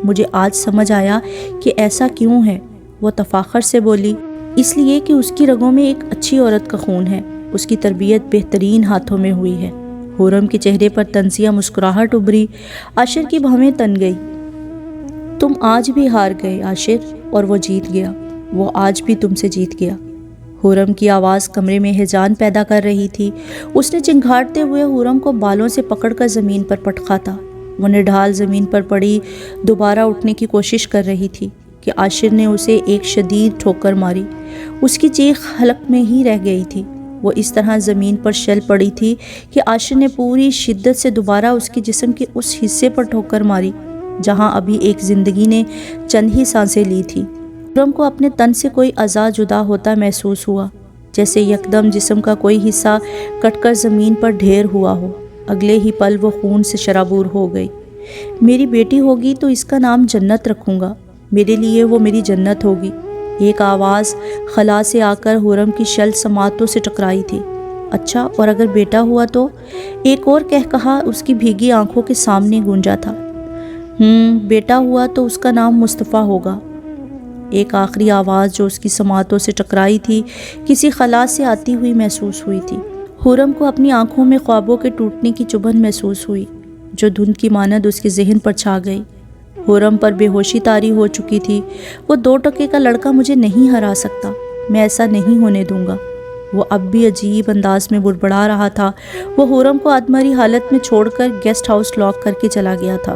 A: مجھے آج سمجھ آیا کہ ایسا کیوں ہے۔ وہ تفاخر سے بولی، اس لیے کہ اس کی رگوں میں ایک اچھی عورت کا خون ہے، اس کی تربیت بہترین ہاتھوں میں ہوئی ہے۔ خرم کے چہرے پر طنزیہ مسکراہٹ ابھری۔ عاشر کی بھویں تن گئی۔ تم آج بھی ہار گئے عاشر، اور وہ جیت گیا۔ وہ آج بھی تم سے جیت گیا۔ خرم کی آواز کمرے میں ہیجان پیدا کر رہی تھی۔ اس نے چنگھاڑتے ہوئے خرم کو بالوں سے پکڑ کر زمین پر پٹکا۔ وہ نڈھال زمین پر پڑی دوبارہ اٹھنے کی کوشش کر رہی تھی کہ عاشر نے اسے ایک شدید ٹھوکر ماری۔ اس کی چیخ حلق میں ہی رہ گئی تھی۔ وہ اس طرح زمین پر شل پڑی تھی کہ عاشر نے پوری شدت سے دوبارہ اس کے جسم کے اس حصے پر ٹھوکر ماری جہاں ابھی ایک زندگی نے چند ہی سانسیں لی تھی۔ خرم کو اپنے تن سے کوئی اعضاء جدا ہوتا محسوس ہوا، جیسے یکدم جسم کا کوئی حصہ کٹ کر زمین پر ڈھیر ہوا ہو۔ اگلے ہی پل وہ خون سے شرابور ہو گئی۔ میری بیٹی ہوگی تو اس کا نام جنت رکھوں گا، میرے لیے وہ میری جنت ہوگی۔ ایک آواز خلا سے آ کر خرم کی شل سماعتوں سے ٹکرائی تھی۔ اچھا، اور اگر بیٹا ہوا تو؟ ایک اور کہا اس کی بھیگی آنکھوں کے سامنے گونجا تھا۔ بیٹا ہوا تو اس کا نام مصطفیٰ ہوگا۔ ایک آخری آواز جو اس کی سماعتوں سے ٹکرائی تھی کسی خلا سے آتی ہوئی محسوس ہوئی تھی۔ خرم کو اپنی آنکھوں میں خوابوں کے ٹوٹنے کی چبھن محسوس ہوئی جو دھند کی مانند اس کے ذہن پر چھا گئی۔ خرم پر بے ہوشی طاری ہو چکی تھی۔ وہ 2 ٹکے کا لڑکا مجھے نہیں ہرا سکتا، میں ایسا نہیں ہونے دوں گا۔ وہ اب بھی عجیب انداز میں بڑبڑا رہا تھا۔ وہ خرم کو ادمری حالت میں چھوڑ کر گیسٹ ہاؤس لاک کر کے چلا گیا تھا۔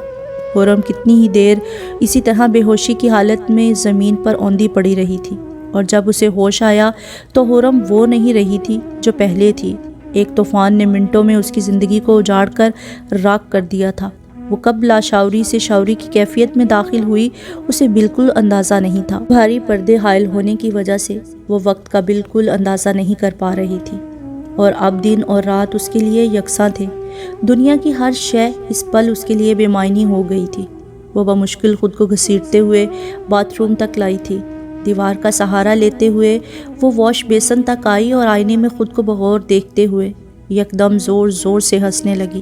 A: خرم کتنی ہی دیر اسی طرح بے ہوشی کی حالت میں زمین پر اوندھی پڑی رہی تھی، اور جب اسے ہوش آیا تو خرم وہ نہیں رہی تھی جو پہلے تھی۔ ایک طوفان نے منٹوں میں اس کی زندگی کو اجاڑ کر راکھ کر دیا تھا۔ وہ کب لاشعوری سے شعوری کی کیفیت میں داخل ہوئی اسے بالکل اندازہ نہیں تھا۔ بھاری پردے حائل ہونے کی وجہ سے وہ وقت کا بالکل اندازہ نہیں کر پا رہی تھی، اور اب دن اور رات اس کے لیے یکساں تھے۔ دنیا کی ہر شے اس پل اس کے لیے بے معنی ہو گئی تھی۔ وہ بمشکل خود کو گھسیٹتے ہوئے باتھ روم تک لائی تھی۔ دیوار کا سہارا لیتے ہوئے وہ واش بیسن تک آئی اور آئینے میں خود کو بغور دیکھتے ہوئے یکدم زور زور سے ہنسنے لگی۔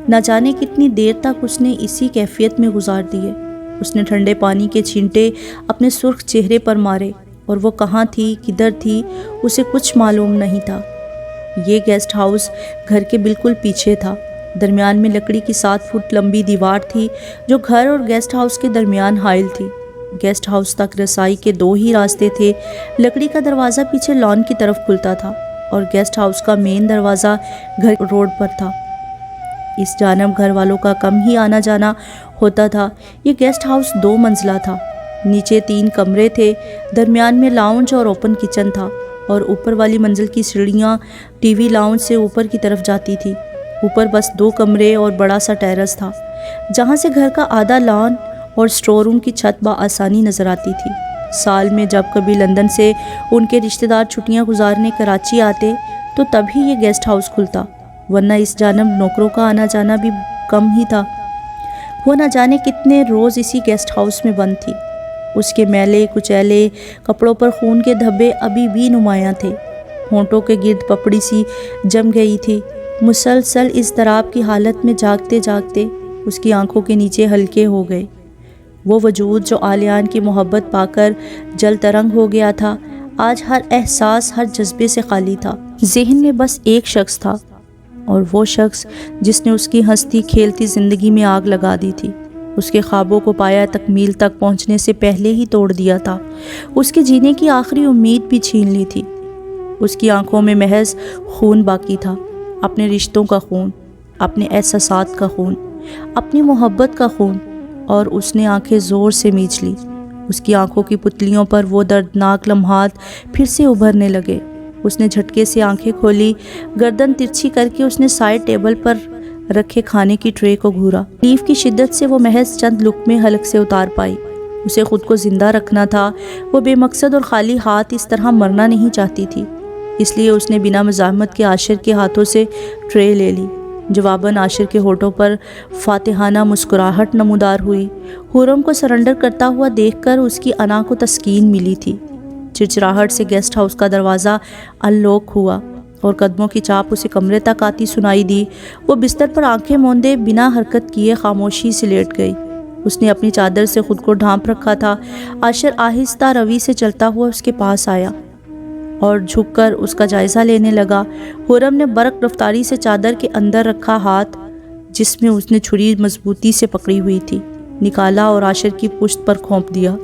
A: نہ جانے کتنی دیر تک اس نے اسی کیفیت میں گزار دیے۔ اس نے ٹھنڈے پانی کے چھینٹے اپنے سرخ چہرے پر مارے، اور وہ کہاں تھی کدھر تھی اسے کچھ معلوم نہیں تھا۔ یہ گیسٹ ہاؤس گھر کے بالکل پیچھے تھا۔ درمیان میں لکڑی کی 7 فٹ لمبی دیوار تھی جو گھر اور گیسٹ ہاؤس کے درمیان حائل تھی۔ گیسٹ ہاؤس تک رسائی کے 2 ہی راستے تھے۔ لکڑی کا دروازہ پیچھے لان کی طرف کھلتا تھا اور گیسٹ ہاؤس کا مین دروازہ گھر روڈ پر تھا۔ اس جانب گھر والوں کا کم ہی آنا جانا ہوتا تھا۔ یہ گیسٹ ہاؤس 2 منزلہ تھا۔ نیچے 3 کمرے تھے، درمیان میں لاؤنج اور اوپن کچن تھا، اور اوپر والی منزل کی سیڑھیاں ٹی وی لاؤنج سے اوپر کی طرف جاتی تھی۔ اوپر بس 2 کمرے اور بڑا سا ٹیرس تھا جہاں سے گھر کا آدھا لان اور سٹور روم کی چھت بآسانی نظر آتی تھی۔ سال میں جب کبھی لندن سے ان کے رشتہ دار چھٹیاں گزارنے کراچی آتے تو تبھی یہ گیسٹ ہاؤس کھلتا، ورنہ اس جانب نوکروں کا آنا جانا بھی کم ہی تھا۔ وہ نہ جانے کتنے روز اسی گیسٹ ہاؤس میں بند تھی۔ اس کے میلے کچیلے کپڑوں پر خون کے دھبے ابھی بھی نمایاں تھے۔ ہونٹوں کے گرد پپڑی سی جم گئی تھی۔ مسلسل اضطراب کی حالت میں جاگتے جاگتے اس کی آنکھوں کے نیچے ہلکے ہو گئے۔ وہ وجود جو عالیان کی محبت پا کر جل ترنگ ہو گیا تھا، آج ہر احساس ہر جذبے سے خالی تھا۔ ذہن میں بس ایک شخص تھا، اور وہ شخص جس نے اس کی ہنستی کھیلتی زندگی میں آگ لگا دی تھی، اس کے خوابوں کو پایا تکمیل تک پہنچنے سے پہلے ہی توڑ دیا تھا، اس کے جینے کی آخری امید بھی چھین لی تھی۔ اس کی آنکھوں میں محض خون باقی تھا، اپنے رشتوں کا خون، اپنے احساسات کا خون، اپنی محبت کا خون، اور اس نے آنکھیں زور سے میچ لی۔ اس کی آنکھوں کی پتلیوں پر وہ دردناک لمحات پھر سے ابھرنے لگے۔ اس نے جھٹکے سے آنکھیں کھولی، گردن ترچھی کر کے اس نے سائڈ ٹیبل پر رکھے کھانے کی ٹرے کو گھورا۔ تکلیف کی شدت سے وہ محض چند لقمے حلق سے اتار پائی۔ اسے خود کو زندہ رکھنا تھا۔ وہ بے مقصد اور خالی ہاتھ اس طرح مرنا نہیں چاہتی تھی، اس لیے اس نے بنا مزاحمت کے عاشر کے ہاتھوں سے ٹرے لے لی۔ جواباً عاشر کے ہونٹوں پر فاتحانہ مسکراہٹ نمودار ہوئی۔ خرم کو سرنڈر کرتا ہوا دیکھ کر اس کی انا کو تسکین ملی تھی۔ چرچراہٹ سے گیسٹ ہاؤس کا دروازہ انلوک ہوا اور قدموں کی چاپ اسے کمرے تک آتی سنائی دی۔ وہ بستر پر آنکھیں موندے بنا حرکت کیے خاموشی سے لیٹ گئی۔ اس نے اپنی چادر سے خود کو ڈھانپ رکھا تھا۔ عاشر آہستہ روی سے چلتا ہوا اس کے پاس آیا اور جھک کر اس کا جائزہ لینے لگا۔ خرم نے برق رفتاری سے چادر کے اندر رکھا ہاتھ، جس میں اس نے چھری مضبوطی سے پکڑی ہوئی تھی، نکالا اور عاشر کی پشت پر گھونپ دیا۔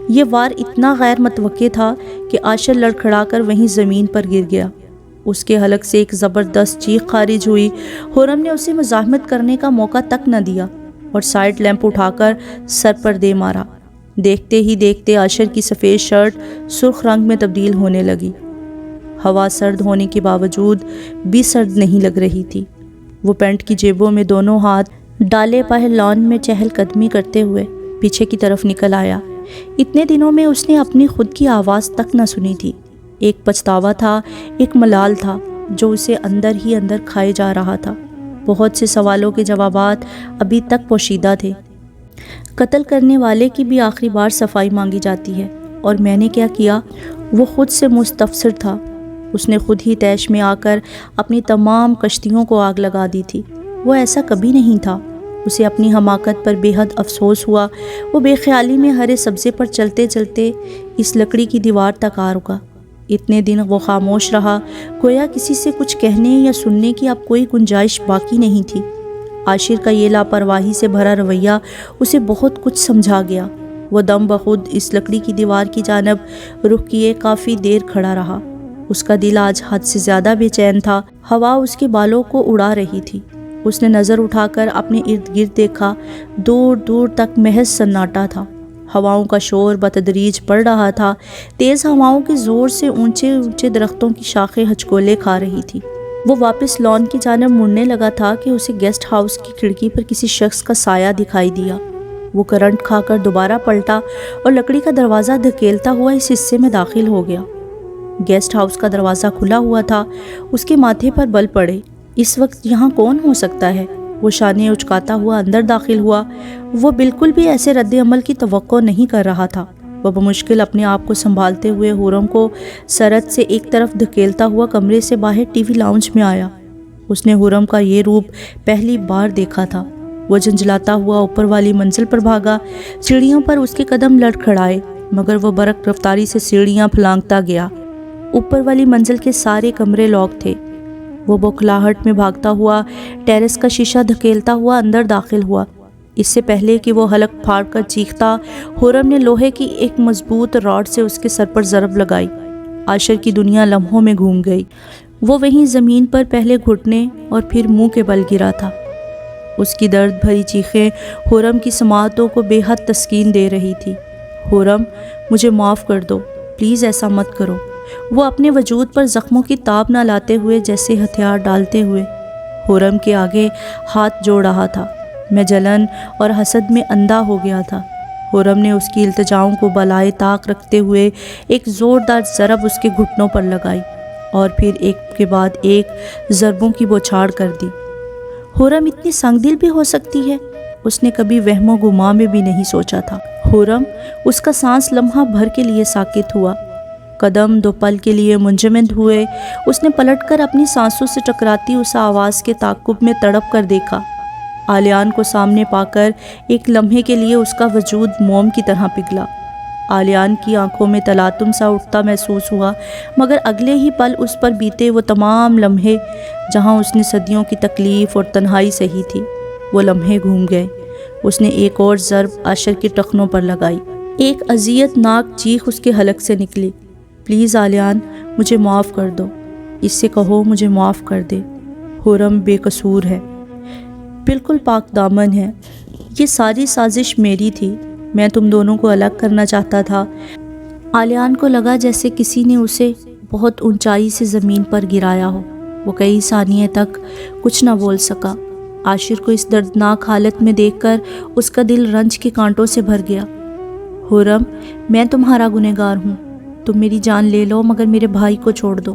A: یہ وار اتنا غیر متوقع تھا کہ عاشر لڑکھڑا کر وہیں زمین پر گر گیا۔ اس کے حلق سے ایک زبردست چیخ خارج ہوئی۔ خرم نے اسے مزاحمت کرنے کا موقع تک نہ دیا اور سائڈ لیمپ اٹھا کر سر پر دے مارا۔ دیکھتے ہی دیکھتے عاشر کی سفید شرٹ سرخ رنگ میں تبدیل ہونے لگی۔ ہوا سرد ہونے کے باوجود بھی سرد نہیں لگ رہی تھی۔ وہ پینٹ کی جیبوں میں دونوں ہاتھ ڈالے پائے لان میں چہل قدمی کرتے ہوئے پیچھے کی طرف نکل آیا۔ اتنے دنوں میں اس نے اپنی خود کی آواز تک نہ سنی تھی۔ ایک پچھتاوا تھا، ایک ملال تھا جو اسے اندر ہی اندر کھائے جا رہا تھا۔ بہت سے سوالوں کے جوابات ابھی تک پوشیدہ تھے۔ قتل کرنے والے کی بھی آخری بار صفائی مانگی جاتی ہے، اور میں نے کیا کیا؟ وہ خود سے مستفسر تھا۔ اس نے خود ہی طیش میں آ کر اپنی تمام کشتیوں کو آگ لگا دی تھی۔ وہ ایسا کبھی نہیں تھا۔ اسے اپنی حماقت پر بے حد افسوس ہوا۔ وہ بے خیالی میں ہرے سبزے پر چلتے چلتے اس لکڑی کی دیوار تک آ رکا۔ اتنے دن وہ خاموش رہا، گویا کسی سے کچھ کہنے یا سننے کی اب کوئی گنجائش باقی نہیں تھی۔ عاشر کا یہ لاپرواہی سے بھرا رویہ اسے بہت کچھ سمجھا گیا۔ وہ دم بخود اس لکڑی کی دیوار کی جانب رخ کیے کافی دیر کھڑا رہا۔ اس کا دل آج حد سے زیادہ بے چین تھا۔ ہوا اس کے بالوں کو اڑا رہی تھی۔ اس نے نظر اٹھا کر اپنے ارد گرد دیکھا۔ دور دور تک محض سناٹا تھا۔ ہواؤں کا شور بتدریج بڑھ رہا تھا۔ تیز ہواؤں کے زور سے اونچے اونچے درختوں کی شاخیں ہچکولے کھا رہی تھی۔ وہ واپس لان کی جانب مڑنے لگا تھا کہ اسے گیسٹ ہاؤس کی کھڑکی پر کسی شخص کا سایہ دکھائی دیا۔ وہ کرنٹ کھا کر دوبارہ پلٹا اور لکڑی کا دروازہ دھکیلتا ہوا اس حصے میں داخل ہو گیا۔ گیسٹ ہاؤس کا دروازہ کھلا ہوا تھا۔ اس کے ماتھے پر بل پڑے۔ اس وقت یہاں کون ہو سکتا ہے؟ وہ شانے اچکاتا ہوا اندر داخل ہوا۔ وہ بالکل بھی ایسے رد عمل کی توقع نہیں کر رہا تھا۔ وہ بمشکل اپنے آپ کو سنبھالتے ہوئے خرم کو سرحد سے ایک طرف دھکیلتا ہوا کمرے سے باہر ٹی وی لاؤنج میں آیا۔ اس نے خرم کا یہ روپ پہلی بار دیکھا تھا۔ وہ جھنجھلاتا ہوا اوپر والی منزل پر بھاگا۔ سیڑھیوں پر اس کے قدم لڑکھڑائے، مگر وہ برق رفتاری سے سیڑھیاں پھلانگتا گیا۔ اوپر والی منزل کے سارے کمرے لاک تھے۔ وہ بوکھلاہٹ میں بھاگتا ہوا ٹیرس کا شیشہ دھکیلتا ہوا اندر داخل ہوا۔ اس سے پہلے کہ وہ حلق پھاڑ کر چیختا، خرم نے لوہے کی ایک مضبوط راڈ سے اس کے سر پر ضرب لگائی۔ عاشر کی دنیا لمحوں میں گھوم گئی۔ وہ وہیں زمین پر پہلے گھٹنے اور پھر منہ کے بل گرا تھا۔ اس کی درد بھری چیخیں خرم کی سماعتوں کو بے حد تسکین دے رہی تھی۔ خرم، مجھے معاف کر دو، پلیز ایسا مت کرو۔ وہ اپنے وجود پر زخموں کی تاب نہ لاتے ہوئے جیسے ہتھیار ڈالتے ہوئے خرم کے آگے ہاتھ جوڑ رہا تھا۔ میں جلن اور حسد میں اندھا ہو گیا تھا۔ خرم نے اس کی التجاؤں کو بالائے طاق رکھتے ہوئے ایک زوردار ضرب اس کے گھٹنوں پر لگائی اور پھر ایک کے بعد ایک ضربوں کی بوچھاڑ کر دی۔ خرم اتنی سنگ دل بھی ہو سکتی ہے؟ اس نے کبھی وہم و گمان میں بھی نہیں سوچا تھا۔ خرم، اس کا سانس لمحہ بھر کے لیے ساکت ہوا، قدم دو پل کے لیے منجمد ہوئے۔ اس نے پلٹ کر اپنی سانسوں سے ٹکراتی اس آواز کے تعاقب میں تڑپ کر دیکھا۔ آلیان کو سامنے پا کر ایک لمحے کے لیے اس کا وجود موم کی طرح پگھلا۔ آلیان کی آنکھوں میں تلاطم سا اٹھتا محسوس ہوا، مگر اگلے ہی پل اس پر بیتے وہ تمام لمحے جہاں اس نے صدیوں کی تکلیف اور تنہائی سہی تھی، وہ لمحے گھوم گئے۔ اس نے ایک اور ضرب عاشر کے ٹخنوں پر لگائی۔ ایک اذیت ناک چیخ اس کے حلق سے نکلی۔ پلیز آلیان، مجھے معاف کر دو، اس سے کہو مجھے معاف کر دے۔ خرم بے قصور ہے، بالکل پاک دامن ہے۔ یہ ساری سازش میری تھی، میں تم دونوں کو الگ کرنا چاہتا تھا۔ آلیان کو لگا جیسے کسی نے اسے بہت اونچائی سے زمین پر گرایا ہو۔ وہ کئی ثانیے تک کچھ نہ بول سکا۔ عاشر کو اس دردناک حالت میں دیکھ کر اس کا دل رنج کے کانٹوں سے بھر گیا۔ خرم، میں تمہارا گنہگار ہوں، تم میری جان لے لو مگر میرے بھائی کو چھوڑ دو۔